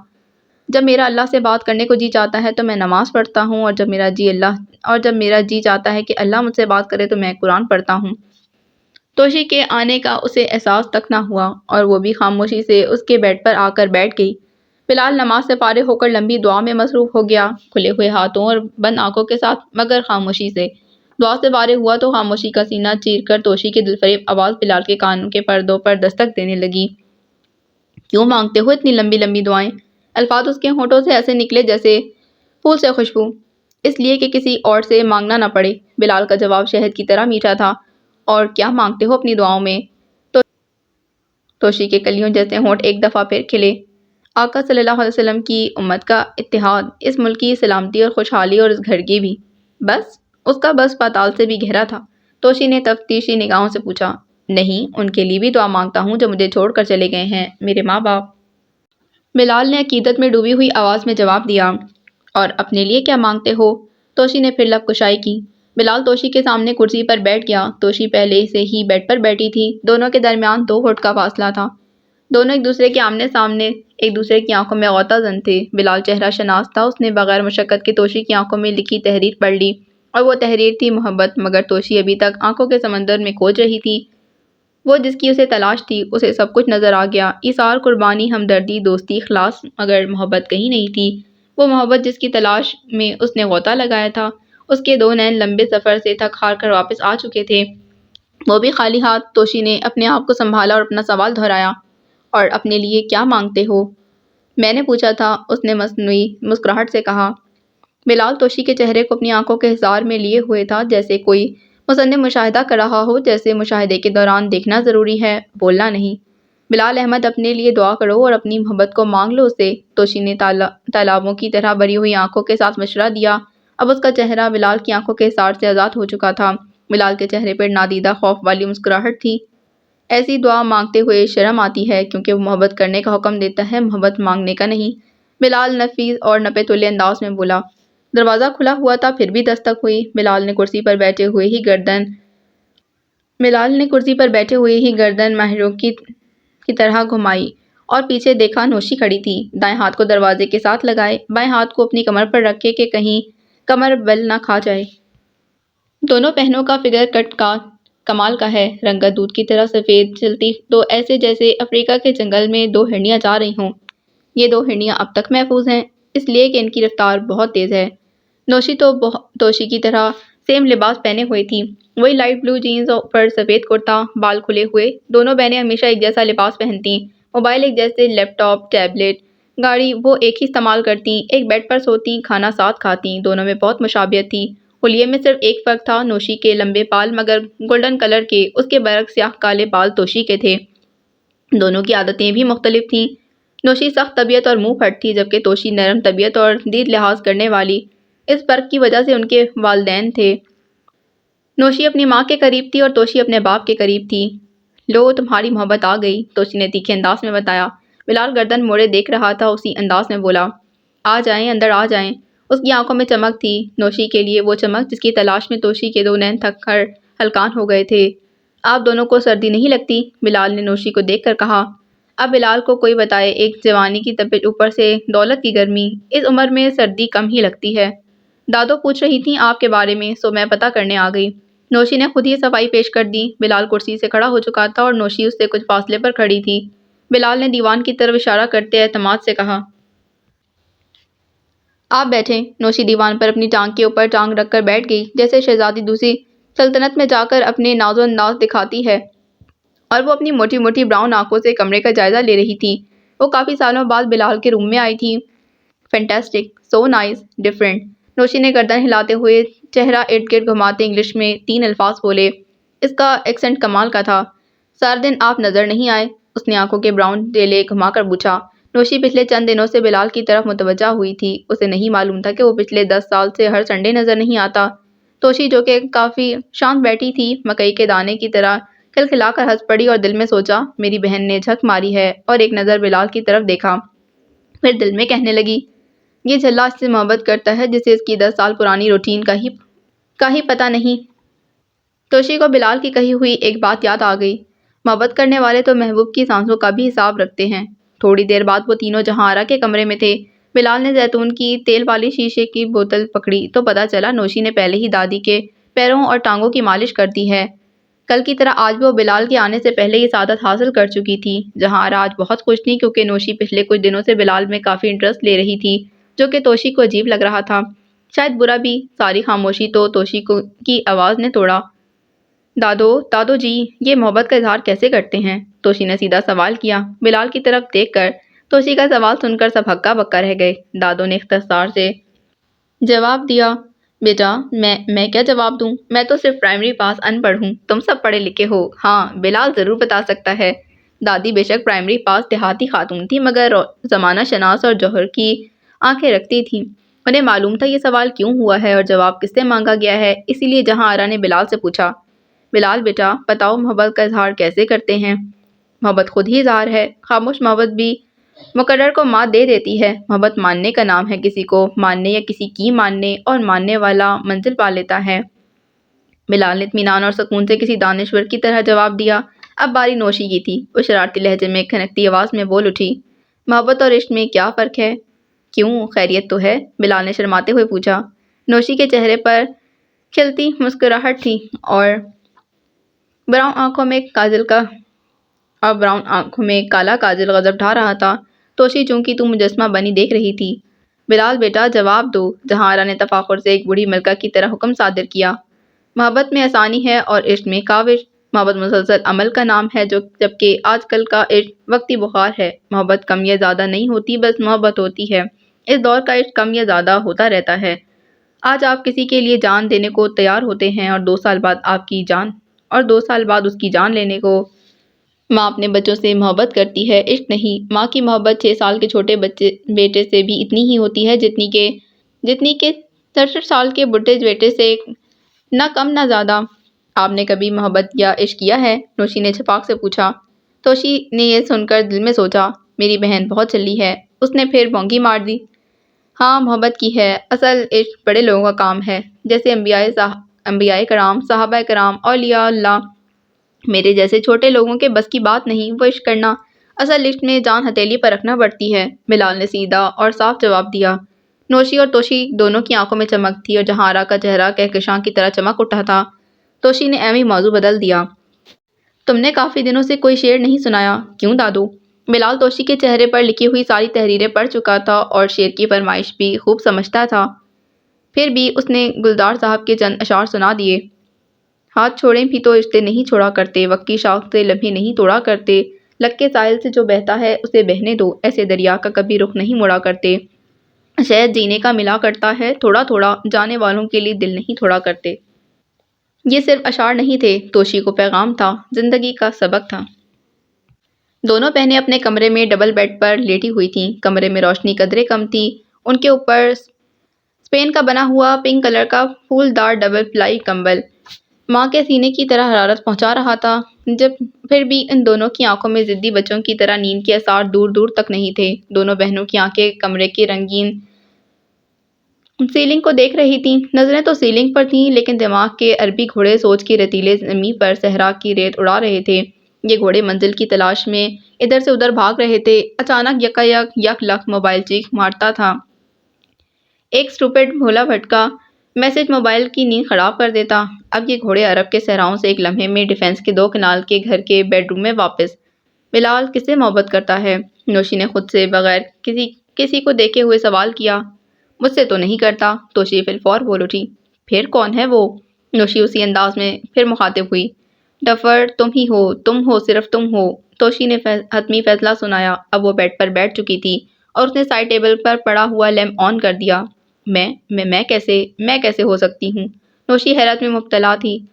جب میرا اللہ سے بات کرنے کو جی چاہتا ہے تو میں نماز پڑھتا ہوں، اور جب میرا جی چاہتا ہے کہ اللہ مجھ سے بات کرے تو میں قرآن پڑھتا ہوں۔ توشی کے آنے کا اسے احساس تک نہ ہوا، اور وہ بھی خاموشی سے اس کے بیڈ پر آ کر بیٹھ گئی۔ بلال نماز سے فارغ ہو کر لمبی دعا میں مصروف ہو گیا، کھلے ہوئے ہاتھوں اور بند آنکھوں کے ساتھ، مگر خاموشی سے۔ دعا سے فارغ ہوا تو خاموشی کا سینہ چیر کر توشی کی دلفریب آواز بلال کے کانوں کے پردوں پر دستک دینے لگی۔ کیوں مانگتے ہو اتنی لمبی لمبی دعائیں؟ الفاظ اس کے ہونٹوں سے ایسے نکلے جیسے پھول سے خوشبو۔ اس لیے کہ کسی اور سے مانگنا نہ پڑے۔ بلال کا جواب شہد کی طرح میٹھا تھا۔ اور کیا مانگتے ہو اپنی دعاؤں میں؟ توشی کے کلیوں جیسے ہونٹ ایک دفعہ پھر کھلے۔ آقا صلی اللہ علیہ وسلم کی امت کا اتحاد، اس ملک کی سلامتی اور خوشحالی، اور اس گھر کی بھی۔ بس؟ اس کا بس پاتال سے بھی گہرا تھا۔ توشی نے تفتیشی نگاہوں سے پوچھا۔ نہیں، ان کے لیے بھی دعا مانگتا ہوں جو مجھے چھوڑ کر چلے گئے ہیں، میرے ماں باپ۔ بلال نے عقیدت میں ڈوبی ہوئی آواز میں جواب دیا۔ اور اپنے لیے کیا مانگتے ہو؟ توشی نے پھر لب کشائی کی۔ بلال توشی کے سامنے کرسی پر بیٹھ گیا۔ توشی پہلے سے ہی بیڈ پر بیٹھی تھی۔ دونوں کے درمیان 2 فٹ کا فاصلہ تھا۔ دونوں ایک دوسرے کے آمنے سامنے، ایک دوسرے کی آنکھوں میں غوطہ زن تھے۔ بلال چہرہ شناس تھا۔ اس نے بغیر مشقت کے توشی کی آنکھوں میں لکھی تحریر پڑھ لی، اور وہ تحریر تھی محبت۔ مگر توشی ابھی تک آنکھوں کے سمندر میں کھوج رہی تھی۔ وہ جس کی اسے تلاش تھی، اسے سب کچھ نظر آ گیا۔ ایثار، قربانی، ہمدردی، دوستی، اخلاص، مگر محبت کہیں نہیں تھی۔ وہ محبت جس کی تلاش میں اس نے غوطہ لگایا تھا۔ اس کے 2 نین لمبے سفر سے تھک ہار کر واپس آ چکے تھے، وہ بھی خالی ہاتھ۔ توشی نے اپنے آپ کو سنبھالا اور اپنا سوال دہرایا۔ اور اپنے لیے کیا مانگتے ہو؟ میں نے پوچھا تھا، اس نے مصنوعی مسکراہٹ سے کہا۔ بلال توشی کے چہرے کو اپنی آنکھوں کے حصار میں لیے ہوئے تھا، جیسے کوئی مصنف مشاہدہ کر رہا ہو، جیسے مشاہدے کے دوران دیکھنا ضروری ہے، بولنا نہیں۔ بلال احمد، اپنے لیے دعا کرو اور اپنی محبت کو مانگ لو اسے۔ توشی نے تالابوں کی طرح بھری ہوئی آنکھوں کے ساتھ مشورہ دیا۔ اب اس کا چہرہ بلال کی آنکھوں کے حصار سے آزاد ہو چکا تھا۔ بلال کے چہرے پر نادیدہ خوف والی مسکراہٹ تھی۔ ایسی دعا مانگتے ہوئے شرم آتی ہے، کیونکہ وہ محبت کرنے کا حکم دیتا ہے، محبت مانگنے کا نہیں۔ بلال نفیس اور نپے تلے انداز میں بولا۔ دروازہ کھلا ہوا تھا، پھر بھی دستک ہوئی۔ بلال نے کرسی پر بیٹھے ہوئے ہی گردن مہروں کی طرح گھمائی اور پیچھے دیکھا۔ نوشی کھڑی تھی، دائیں ہاتھ کو دروازے کے ساتھ لگائے، بائیں ہاتھ کو اپنی کمر پر رکھے کہ کہیں کمر بل نہ کھا جائے۔ دونوں پہنوں کا فگر کٹ کا کمال کا ہے، رنگت دودھ کی طرح سفید، چلتی تو ایسے جیسے افریقہ کے جنگل میں 2 ہرنیاں جا رہی ہوں۔ یہ 2 ہرنیاں اب تک محفوظ ہیں، اس لیے کہ ان کی رفتار بہت تیز ہے۔ نوشی تو توشی کی طرح سیم لباس پہنے ہوئی تھی، وہی لائٹ بلو جینز پر سفید کرتا، بال کھلے ہوئے۔ دونوں بہنیں ہمیشہ ایک جیسا لباس پہنتیں، موبائل ایک جیسے، لیپ ٹاپ، ٹیبلٹ، گاڑی وہ ایک ہی استعمال کرتیں، ایک بیڈ پر سوتیں، کھانا ساتھ کھاتیں۔ دونوں میں بہت مشابہت تھی۔ حلیے میں صرف ایک فرق تھا، نوشی کے لمبے بال مگر گولڈن کلر کے، اس کے برعکس سیاہ کالے بال توشی کے تھے۔ دونوں کی عادتیں بھی مختلف تھیں۔ نوشی سخت طبیعت اور منہ پھٹ تھی، جبکہ توشی نرم طبیعت اور دید لحاظ کرنے والی۔ اس فرق کی وجہ سے ان کے والدین تھے۔ نوشی اپنی ماں کے قریب تھی اور توشی اپنے باپ کے قریب تھی۔ لو، تمہاری محبت آ گئی، توشی نے تیکھے انداز میں بتایا۔ بلال گردن موڑے دیکھ رہا تھا، اسی انداز میں بولا۔ آ جائیں، اندر آ جائیں۔ اس کی آنکھوں میں چمک تھی، نوشی کے لیے وہ چمک جس کی تلاش میں توشی کے 2 نین تھک کر ہلکان ہو گئے تھے۔ آپ دونوں کو سردی نہیں لگتی؟ بلال نے نوشی کو دیکھ کر کہا۔ اب بلال کو کوئی بتائے، ایک جوانی کی تپش، اوپر سے دولت کی گرمی، اس عمر میں سردی کم ہی لگتی ہے۔ دادو پوچھ رہی تھیں آپ کے بارے میں، سو میں پتہ کرنے آ گئی۔ نوشی نے خود ہی صفائی پیش کر دی۔ بلال کرسی سے کھڑا ہو چکا تھا اور نوشی اس سے کچھ فاصلے پر کھڑی تھی۔ بلال نے دیوان کی طرف اشارہ کرتے اعتماد سے کہا۔ آپ بیٹھیں۔ نوشی دیوان پر اپنی ٹانگ کے اوپر ٹانگ رکھ کر بیٹھ گئی، جیسے شہزادی دوسری سلطنت میں جا کر اپنے ناز و انداز دکھاتی ہے، اور وہ اپنی موٹی موٹی براؤن آنکھوں سے کمرے کا جائزہ لے رہی تھی۔ وہ کافی سالوں بعد بلال کے روم میں آئی تھی۔ Fantastic, so nice, different. نوشی نے گردن ہلاتے ہوئے چہرہ ارد گرد گھماتے انگلش میں 3 الفاظ بولے۔ اس کا ایکسنٹ کمال کا تھا۔ سارے دن آپ نظر نہیں آئے؟ اس نے آنکھوں کے براؤن ڈیلے گھما کر پوچھا۔ نوشی پچھلے چند دنوں سے بلال کی طرف متوجہ ہوئی تھی۔ اسے نہیں معلوم تھا کہ وہ پچھلے 10 سال سے ہر سنڈے نظر نہیں آتا۔ توشی جو کہ کافی شانت بیٹھی تھی، مکئی کے دانے کی طرح کھلکھلا کر ہنس پڑی اور دل میں سوچا، میری بہن نے جھک ماری ہے، اور ایک نظر بلال کی طرف دیکھا۔ پھر دل میں کہنے لگی، یہ جھلا اس سے محبت کرتا ہے جسے اس کی 10 سال پرانی روٹین کا ہی پتہ نہیں۔ توشی کو بلال کی کہی ہوئی ایک بات یاد آ گئی، محبت کرنے والے تو محبوب کی سانسوں کا بھی حساب رکھتے ہیں۔ تھوڑی دیر بعد وہ تینوں جہاں آرا کے کمرے میں تھے۔ بلال نے زیتون کی تیل والی شیشے کی بوتل پکڑی تو پتہ چلا نوشی نے پہلے ہی دادی کے پیروں اور ٹانگوں کی مالش کر دی ہے۔ کل کی طرح آج وہ بلال کے آنے سے پہلے یہ سعادت حاصل کر چکی تھی۔ جہاں آرا آج بہت خوش تھی، کیونکہ نوشی پچھلے کچھ دنوں سے بلال میں کافی انٹرسٹ لے رہی تھی، جو کہ توشی کو عجیب لگ رہا تھا۔ شاید برا بھی۔ ساری خاموشی تو توشی کی آواز نے توڑا۔ دادو جی، یہ محبت کا اظہار کیسے کرتے ہیں؟ توشی نے سیدھا سوال کیا، بلال کی طرف دیکھ کر۔ توشی کا سوال سن کر سب ہکا بکا رہ گئے۔ دادو نے اختصار سے جواب دیا، بیٹا میں کیا جواب دوں؟ میں تو صرف پرائمری پاس ان پڑھ ہوں، تم سب پڑھے لکھے ہو۔ ہاں، بلال ضرور بتا سکتا ہے۔ دادی بے شک پرائمری پاس دیہاتی خاتون تھی، مگر زمانہ شناس اور جوہر کی آنکھیں رکھتی تھی۔ انہیں معلوم تھا یہ سوال کیوں ہوا ہے اور جواب کس سے مانگا گیا ہے، اسی لیے جہاں آرا نے بلال سے پوچھا، بلال بیٹا بتاؤ محبت کا اظہار کیسے کرتے ہیں؟ محبت خود ہی اظہار ہے۔ خاموش محبت بھی مقرر کو مات دے دیتی ہے۔ محبت ماننے کا نام ہے، کسی کو ماننے یا کسی کی ماننے، اور ماننے والا منزل پا لیتا ہے۔ بلال نے اطمینان اور سکون سے کسی دانشور کی طرح جواب دیا۔ اب باری نوشی کی تھی۔ وہ شرارتی لہجے میں کھنکتی آواز میں بول اٹھی، محبت اور عشق میں کیا فرق ہے؟ کیوں، خیریت تو ہے؟ بلال نے شرماتے ہوئے پوچھا۔ نوشی کے چہرے پر کھلتی مسکراہٹ تھی اور براؤن آنکھوں میں کالا کاجل غضب ڈھا رہا تھا۔ توشی چونکہ تو مجسمہ بنی دیکھ رہی تھی۔ بلال بیٹا جواب دو۔ جہاں آرا نے تفاخر سے ایک بوڑھی ملکہ کی طرح حکم صادر کیا۔ محبت میں آسانی ہے اور عشق میں کاوش۔ محبت مسلسل عمل کا نام ہے، جبکہ آج کل کا عشق وقتی بخار ہے۔ محبت کم یا زیادہ نہیں ہوتی، بس محبت ہوتی ہے۔ اس دور کا عشق کم یا زیادہ ہوتا رہتا ہے۔ آج آپ کسی کے لیے جان دینے کو تیار ہوتے ہیں اور 2 سال بعد اس کی جان لینے کو۔ ماں اپنے بچوں سے محبت کرتی ہے، عشق نہیں۔ ماں کی محبت 6 سال کے چھوٹے بیٹے سے بھی اتنی ہی ہوتی ہے جتنی کہ 63 سال کے بڈھے بیٹے سے، نہ کم نہ زیادہ۔ آپ نے کبھی محبت یا عشق کیا ہے؟ نوشی نے چھپاک سے پوچھا۔ توشی نے یہ سن کر دل میں سوچا، میری بہن بہت چلی ہے۔ اس نے پھر بونگی مار دی۔ ہاں، محبت کی ہے۔ اصل عشق بڑے لوگوں کا کام ہے، جیسے انبیاء کرام، صحابہ کرام، اولیاء اللہ۔ میرے جیسے چھوٹے لوگوں کے بس کی بات نہیں وہ عشق کرنا۔ اصل عشق میں جان ہتھیلی پر رکھنا پڑتی ہے۔ بلال نے سیدھا اور صاف جواب دیا۔ نوشی اور توشی دونوں کی آنکھوں میں چمک تھی اور جہاں آرا کا چہرہ کہکشاں کی طرح چمک اٹھا تھا۔ توشی نے ایویں موضوع بدل دیا، تم نے کافی دنوں سے کوئی شعر نہیں سنایا، کیوں دادو؟ بلال توشی کے چہرے پر لکھی ہوئی ساری تحریریں پڑھ چکا تھا اور شعر کی فرمائش بھی خوب سمجھتا تھا۔ پھر بھی اس نے گلدار صاحب کے چند اشعار سنا دیے۔ ہاتھ چھوڑیں بھی تو رشتے نہیں چھوڑا کرتے، وقت کی شاخ سے لمحے نہیں توڑا کرتے، لگ کے ساحل سے جو بہتا ہے اسے بہنے دو، ایسے دریا کا کبھی رخ نہیں موڑا کرتے، شاید جینے کا ملا کرتا ہے تھوڑا تھوڑا، جانے والوں کے لیے دل نہیں توڑا کرتے۔ یہ صرف اشعار نہیں تھے، توشی کو پیغام تھا، زندگی کا سبق تھا۔ دونوں بہنیں اپنے کمرے میں ڈبل بیڈ پر لیٹی ہوئی تھیں۔ کمرے میں روشنی قدرے کم تھی۔ ان کے اوپر اسپین کا بنا ہوا پنک کلر کا پھول دار ڈبل پلائی کمبل ماں کے سینے کی طرح حرارت پہنچا رہا تھا۔ پھر بھی ان دونوں کی آنکھوں میں ضدی بچوں کی طرح نیند کے آثار دور دور تک نہیں تھے۔ دونوں بہنوں کی آنکھیں کمرے کی رنگین سیلنگ کو دیکھ رہی تھیں۔ نظریں تو سیلنگ پر تھیں، لیکن دماغ کے عربی گھوڑے سوچ کی ریتیلے زمیں پر صحرا کی ریت اڑا رہے تھے۔ یہ گھوڑے منزل کی تلاش میں ادھر سے ادھر بھاگ رہے تھے۔ اچانک یک لخت موبائل چیخ مارتا تھا۔ ایک سٹوپڈ بھولا بھٹکا میسج موبائل کی نیند خراب کر دیتا۔ اب یہ گھوڑے عرب کے صحراؤں سے ایک لمحے میں ڈیفنس کے 2 کنال کے گھر کے بیڈ روم میں واپس۔ بلال کس سے محبت کرتا ہے؟ نوشی نے خود سے بغیر کسی کو دیکھے ہوئے سوال کیا۔ مجھ سے تو نہیں کرتا، توشی فی الفور بول اٹھی۔ پھر کون ہے وہ؟ نوشی اسی انداز میں پھر مخاطب ہوئی۔ ڈفر تم ہی ہو، تم ہو، صرف تم ہو۔ توشی نے حتمی فیصلہ سنایا۔ اب وہ بیڈ پر بیٹھ چکی تھی اور اس نے سائڈ ٹیبل پر پڑا ہوا لیمپ آن کر دیا۔ میں کیسے ہو سکتی ہوں؟ نوشی حیرت میں مبتلا تھی۔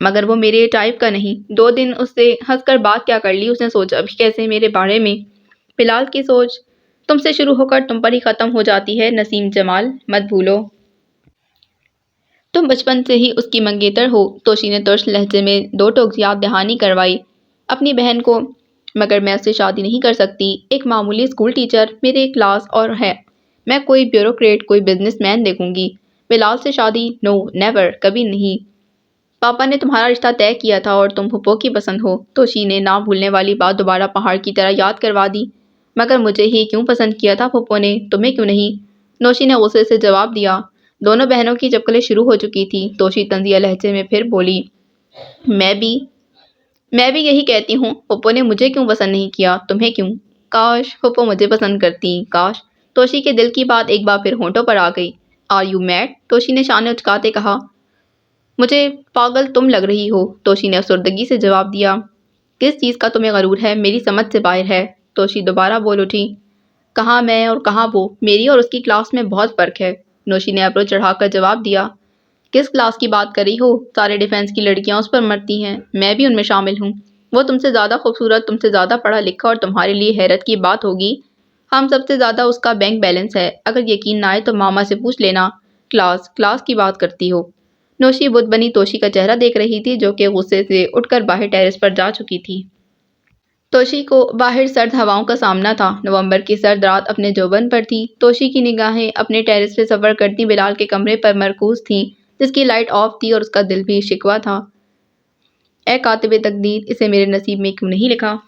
مگر وہ میرے ٹائپ کا نہیں۔ 2 دن اس سے ہنس کر بات کیا کر لی اس نے سوچا، ابھی کیسے میرے بارے میں؟ بلال کی سوچ تم سے شروع ہو کر تم پر ہی ختم ہو جاتی ہے نسیم جمال، مت بھولو۔ تم بچپن سے ہی اس کی منگیتر ہو۔ توشی نے ترش لہجے میں 2 ٹوک یاد دہانی کروائی اپنی بہن کو۔ مگر میں اس سے شادی نہیں کر سکتی۔ ایک معمولی اسکول ٹیچر، میرے کلاس اور ہے۔ میں کوئی بیوروکریٹ، کوئی بزنس مین دیکھوں گی۔ بلال سے شادی؟ نو، نیور، کبھی نہیں۔ پاپا نے تمہارا رشتہ طے کیا تھا اور تم پھپھو کی پسند ہو۔ توشی نے نہ بھولنے والی بات دوبارہ پہاڑ کی طرح یاد کروا دی۔ مگر مجھے ہی کیوں پسند کیا تھا پھپھو نے، تمہیں کیوں نہیں؟ نوشی نے غصے سے جواب دیا۔ دونوں بہنوں کی چپکلیں شروع ہو چکی تھی۔ توشی طنزیہ لہجے میں پھر بولی، میں بھی یہی کہتی ہوں، پھپھو نے مجھے کیوں پسند نہیں کیا، تمہیں کیوں؟ کاش پھپھو مجھے پسند کرتی، کاش۔ توشی کے دل کی بات ایک بار پھر ہونٹوں پر آ گئی۔ Are you made? توشی نے شانے اچکاتے کہا۔ مجھے پاگل تم لگ رہی ہو، توشی نے افسردگی سے جواب دیا۔ کس چیز کا تمہیں غرور ہے؟ میری سمجھ سے باہر ہے، توشی دوبارہ بول اٹھی۔ کہاں میں اور کہاں وہ، میری اور اس کی کلاس میں بہت فرق ہے، نوشی نے ابرو چڑھا کر جواب دیا۔ کس کلاس کی بات کر رہی ہو؟ سارے ڈیفینس کی لڑکیاں اس پر مرتی ہیں، میں بھی ان میں شامل ہوں۔ وہ تم سے زیادہ خوبصورت، تم سے زیادہ پڑھا لکھا اور تمہارے لیے حیرت کی بات ہوگی، ہم سب سے زیادہ اس کا بینک بیلنس ہے، اگر یقین نہ آئے تو ماما سے پوچھ لینا۔ کلاس کی بات کرتی ہو؟ نوشی بت بنی توشی کا چہرہ دیکھ رہی تھی جو کہ غصے سے اٹھ کر باہر ٹیرس پر جا چکی تھی۔ توشی کو باہر سرد ہواؤں کا سامنا تھا، نومبر کی سرد رات اپنے جوبن پر تھی۔ توشی کی نگاہیں اپنے ٹیرس پہ سفر کرتی بلال کے کمرے پر مرکوز تھیں جس کی لائٹ آف تھی اور اس کا دل بھی شکوا تھا۔ اے کاتب تقدیر، اسے میرے نصیب میں کیوں نہیں لکھا؟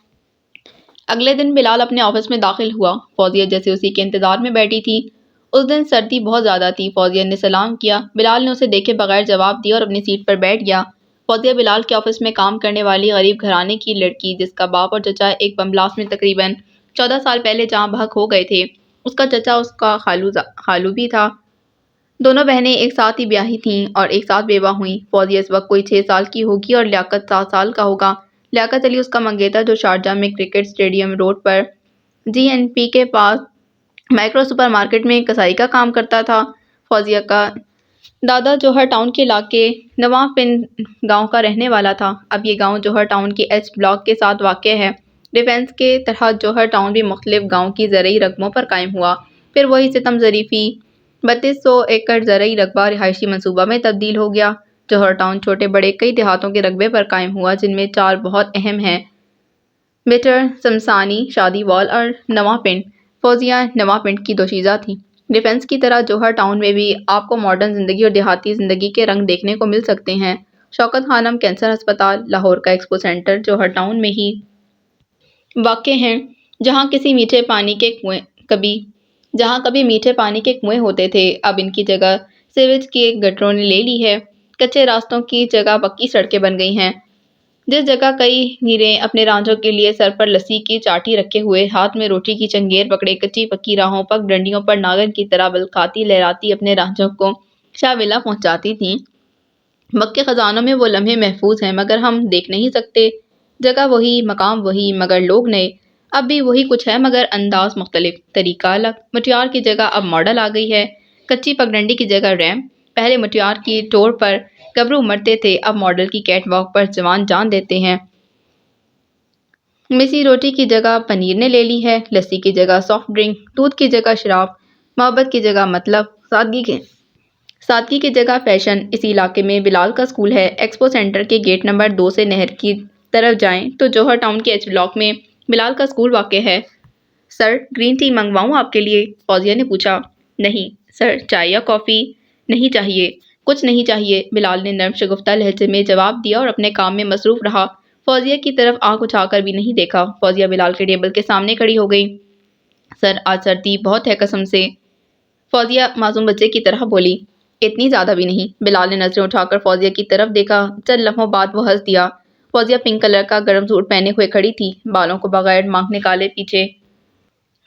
اگلے دن بلال اپنے آفس میں داخل ہوا، فوزیہ جیسے اسی کے انتظار میں بیٹھی تھی۔ اس دن سردی بہت زیادہ تھی۔ فوزیہ نے سلام کیا، بلال نے اسے دیکھے بغیر جواب دیا اور اپنی سیٹ پر بیٹھ گیا۔ فوزیہ بلال کے آفس میں کام کرنے والی غریب گھرانے کی لڑکی جس کا باپ اور چچا ایک بم بلاسٹ میں تقریباً 14 سال پہلے جاں بحق ہو گئے تھے، اس کا چچا اس کا خالو بھی تھا۔ دونوں بہنیں ایک ساتھ ہی بیاہی تھیں اور ایک ساتھ بیوہ ہوئیں۔ فوزیہ اس وقت کوئی 6 سال کی ہوگی اور لیاقت 7 سال کا ہوگا۔ لیاقت علی اس کا منگیتر جو شارجہ میں کرکٹ اسٹیڈیم روڈ پر جی این پی کے پاس مائکرو سپر مارکیٹ میں کسائی کا کام کرتا تھا۔ فوزیہ کا دادا جوہر ٹاؤن کے علاقے نواں پن گاؤں کا رہنے والا تھا۔ اب یہ گاؤں جوہر ٹاؤن کے ایچ بلاک کے ساتھ واقع ہے۔ ڈیفینس کے تحت جوہر ٹاؤن بھی مختلف گاؤں کی زرعی رقبوں پر قائم ہوا، پھر وہی ستم ظریفی 3200 ایکڑ زرعی رقبہ رہائشی منصوبہ میں تبدیل ہو گیا۔ جوہر ٹاؤن چھوٹے بڑے کئی دیہاتوں کے رقبے پر قائم ہوا جن میں 4 بہت اہم ہیں: بٹر، شمسانی، شادی وال اور نواں پنڈ۔ فوزیہ نواں پنڈ کی دوشیزہ تھی۔ ڈیفینس کی طرح جوہر ٹاؤن میں بھی آپ کو ماڈرن زندگی اور دیہاتی زندگی کے رنگ دیکھنے کو مل سکتے ہیں۔ شوکت خانم کینسر ہسپتال، لاہور کا ایکسپو سینٹر جوہر ٹاؤن میں ہی واقع ہے، جہاں کبھی میٹھے پانی کے کنویں ہوتے تھے، اب ان کی جگہ سیویج کے گٹروں نے لے لی ہے۔ کچے راستوں کی جگہ پکی سڑکیں بن گئی ہیں۔ جس جگہ کئی نیریں اپنے رانجھوں کے لیے سر پر لسی کی چاٹی رکھے ہوئے، ہاتھ میں روٹی کی چنگیر پکڑے، کچی پکی راہوں پگ ڈنڈیوں پر ناگن کی طرح بلکھاتی لہراتی اپنے رانجھوں کو شاہ ولا پہنچاتی تھیں، وقت کے خزانوں میں وہ لمحے محفوظ ہیں مگر ہم دیکھ نہیں سکتے۔ جگہ وہی، مقام وہی، مگر لوگ نئے۔ اب بھی وہی کچھ ہے مگر انداز مختلف، طریقہ الگ۔ مٹیار کی جگہ اب ماڈل آ گئی ہے، کچی پگڈنڈی کی جگہ ریمپ۔ پہلے مٹیار کی ٹور پر گبرو مرتے تھے، اب ماڈل کی کیٹ واک پر جوان جان دیتے ہیں۔ مسی روٹی کی جگہ پنیر نے لے لی ہے، لسی کی جگہ سافٹ ڈرنک، دودھ کی جگہ شراب، محبت کی جگہ مطلب، سادگی کی جگہ فیشن۔ اسی علاقے میں بلال کا اسکول ہے۔ ایکسپو سینٹر کے گیٹ نمبر 2 سے نہر کی طرف جائیں تو جوہر ٹاؤن کے ایچ بلاک میں بلال کا اسکول واقع ہے۔ سر، گرین ٹی منگواؤں آپ کے لیے؟ فوزیہ نے پوچھا۔ نہیں سر، چائے یا کافی؟ نہیں چاہیے، کچھ نہیں چاہیے، بلال نے نرم شگفتہ لہجے میں جواب دیا اور اپنے کام میں مصروف رہا۔ فوزیہ کی طرف آنکھ اٹھا کر بھی نہیں دیکھا۔ فوزیہ بلال کے ٹیبل کے سامنے کھڑی ہو گئی۔ سر، آج سردی بہت ہے قسم سے، فوزیہ معصوم بچے کی طرح بولی۔ اتنی زیادہ بھی نہیں۔ بلال نے نظریں اٹھا کر فوزیہ کی طرف دیکھا، چند لمحوں بعد وہ ہنس دیا۔ فوزیہ پنک کلر کا گرم سوٹ پہنے ہوئے کھڑی تھی، بالوں کو بغیر مانگ نکالے پیچھے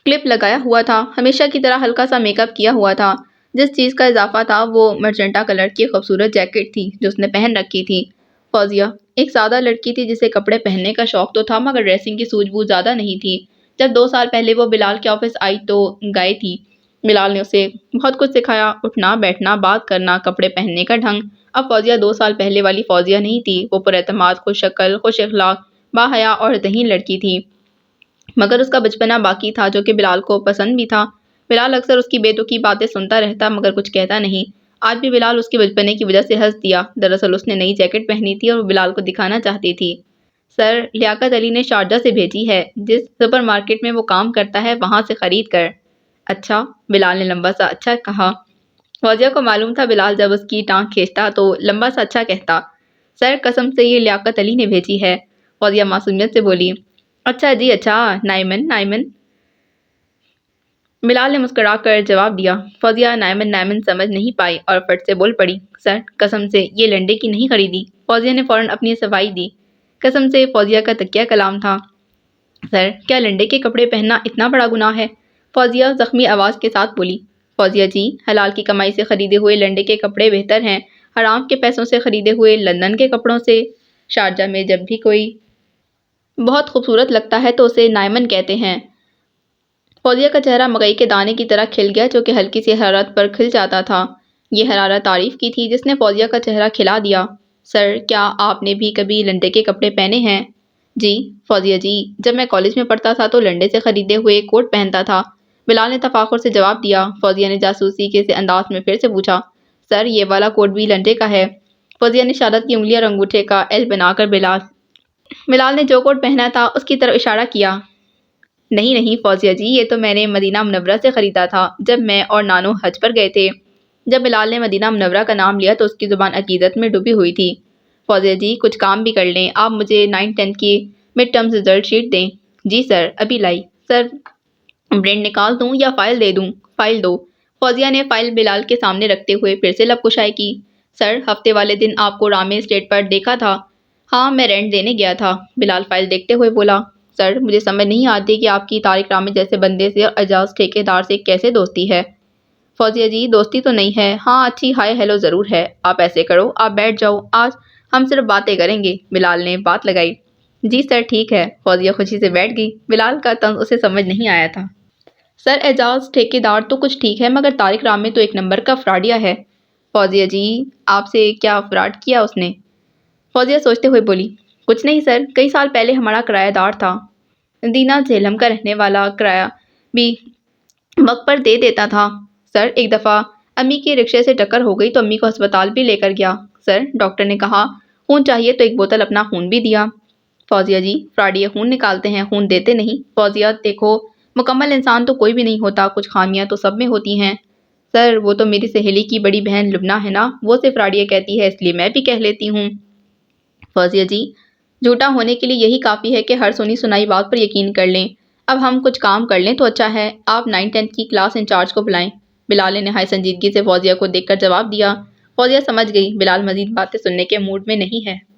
کلپ لگایا ہوا تھا، ہمیشہ کی طرح ہلکا سا میک اپ کیا ہوا تھا۔ جس چیز کا اضافہ تھا وہ مرجنٹا کلر کی خوبصورت جیکٹ تھی جو اس نے پہن رکھی تھی۔ فوزیہ ایک سادہ لڑکی تھی جسے کپڑے پہننے کا شوق تو تھا مگر ڈریسنگ کی سوجھ بوجھ زیادہ نہیں تھی۔ جب 2 سال پہلے وہ بلال کے آفس آئی تو گائے تھی۔ بلال نے اسے بہت کچھ سکھایا، اٹھنا بیٹھنا، بات کرنا، کپڑے پہننے کا ڈھنگ۔ اب فوزیہ 2 سال پہلے والی فوزیہ نہیں تھی، وہ پر اعتماد، خوش شکل، خوش اخلاق، باحیا اور ذہین لڑکی تھی۔ مگر اس کا بچپنا باقی تھا جو کہ بلال کو پسند بھی تھا۔ بلال اکثر اس کی بے تکی باتیں سنتا رہتا مگر کچھ کہتا نہیں۔ آج بھی بلال اس کے بچپنے کی وجہ سے ہنس دیا۔ دراصل اس نے نئی جیکٹ پہنی تھی اور وہ بلال کو دکھانا چاہتی تھی۔ سر، لیاقت علی نے شارجہ سے بھیجی ہے، جس سپر مارکیٹ میں وہ کام کرتا ہے وہاں سے خرید کر۔ اچھا، بلال نے لمبا سا اچھا کہا۔ فوزیہ کو معلوم تھا بلال جب اس کی ٹانگ کھینچتا تو لمبا سا اچھا کہتا۔ سر، قسم سے یہ لیاقت علی نے بھیجی ہے، فوزیہ معصومیت سے بولی۔ اچھا جی اچھا، نائمن۔ بلال نے مسکرا کر جواب دیا۔ فوزیہ نائمن سمجھ نہیں پائی اور فٹ سے بول پڑی۔ سر، قسم سے یہ لنڈے کی نہیں خریدی، فوزیہ نے فوراً اپنی صفائی دی۔ قسم سے فوزیہ کا تکیہ کلام تھا۔ سر، کیا لنڈے کے کپڑے پہننا اتنا بڑا گناہ ہے؟ فوزیہ زخمی آواز کے ساتھ بولی۔ فوزیہ جی، حلال کی کمائی سے خریدے ہوئے لنڈے کے کپڑے بہتر ہیں حرام کے پیسوں سے خریدے ہوئے لندن کے کپڑوں سے۔ شارجہ میں جب بھی کوئی بہت خوبصورت لگتا ہے تو اسے نائمن کہتے ہیں۔ فوزیہ کا چہرہ مکئی کے دانے کی طرح کھل گیا جو کہ ہلکی سی حرارت پر کھل جاتا تھا۔ یہ حرارت تعریف کی تھی جس نے فوزیہ کا چہرہ کھلا دیا۔ سر، کیا آپ نے بھی کبھی لنڈے کے کپڑے پہنے ہیں؟ جی فوزیہ جی، جب میں کالج میں پڑھتا تھا تو لنڈے سے خریدے ہوئے کوٹ پہنتا تھا، بلال نے تفاخر سے جواب دیا۔ فوزیہ نے جاسوسی کے انداز میں پھر سے پوچھا، سر یہ والا کوٹ بھی لنڈے کا ہے؟ فوزیہ نے شہادت کی انگلی اور انگوٹھے کا ایل بنا کر بلال نے جو کوٹ پہنا تھا اس کی طرف اشارہ کیا۔ نہیں نہیں فوزیہ جی، یہ تو میں نے مدینہ منورہ سے خریدا تھا جب میں اور نانو حج پر گئے تھے۔ جب بلال نے مدینہ منورہ کا نام لیا تو اس کی زبان عقیدت میں ڈوبی ہوئی تھی۔ فوزیہ جی، کچھ کام بھی کر لیں، آپ مجھے 9th-10th کی مڈ ٹرم رزلٹ شیٹ دیں۔ جی سر، ابھی لائی۔ سر، برنٹ نکال دوں یا فائل دے دوں؟ فائل دو۔ فوزیہ نے فائل بلال کے سامنے رکھتے ہوئے پھر سے لب کشائی کی۔ سر، ہفتے والے دن آپ کو رامے اسٹیٹ پر دیکھا تھا۔ ہاں، میں رینٹ دینے گیا تھا۔ بلال فائل دیکھتے ہوئے بولا، سر مجھے سمجھ نہیں آتی کہ آپ کی طارق رامے جیسے بندے سے اور اعجاز ٹھیکیدار سے کیسے دوستی ہے؟ فوزیہ جی، دوستی تو نہیں ہے، ہاں اچھی ہائے ہیلو ضرور ہے۔ آپ ایسے کرو، آپ بیٹھ جاؤ، آج ہم صرف باتیں کریں گے، بلال نے بات لگائی۔ جی سر ٹھیک ہے۔ فوزیہ خوشی سے بیٹھ گئی۔ بلال کا طنز اسے سمجھ نہیں آیا تھا۔ سر، اعجاز ٹھیکیدار تو کچھ ٹھیک ہے مگر طارق رامے تو ایک نمبر کا فراڈیا ہے۔ فوزیہ جی، آپ سے کیا فراڈ کیا اس نے؟ فوزیہ سوچتے ہوئے بولی، کچھ نہیں سر، کئی سال پہلے ہمارا کرایہ دار تھا، دینا جہلم کا رہنے والا، کرایہ بھی وقت پر دے دیتا تھا۔ سر، ایک دفعہ امی کے رکشے سے ٹکر ہو گئی تو امی کو ہسپتال بھی لے کر گیا۔ سر، ڈاکٹر نے کہا خون چاہیے تو ایک بوتل اپنا خون بھی دیا۔ فوزیہ جی، فراڈیے خون نکالتے ہیں، خون دیتے نہیں۔ فوزیہ، دیکھو مکمل انسان تو کوئی بھی نہیں ہوتا، کچھ خامیاں تو سب میں ہوتی ہیں۔ سر، وہ تو میری سہیلی کی بڑی بہن لبنہ ہے نا، وہ اسے فراڈیے کہتی ہے اس لیے میں بھی کہہ لیتی ہوں۔ فوزیہ جی، جھوٹا ہونے کے لیے یہی کافی ہے کہ ہر سنی سنائی بات پر یقین کر لیں۔ اب ہم کچھ کام کر لیں تو اچھا ہے، آپ 9th-10th کی کلاس انچارج کو بلائیں۔ بلال نے نہایت سنجیدگی سے فوزیہ کو دیکھ کر جواب دیا۔ فوزیہ سمجھ گئی بلال مزید باتیں سننے کے موڈ میں نہیں ہے۔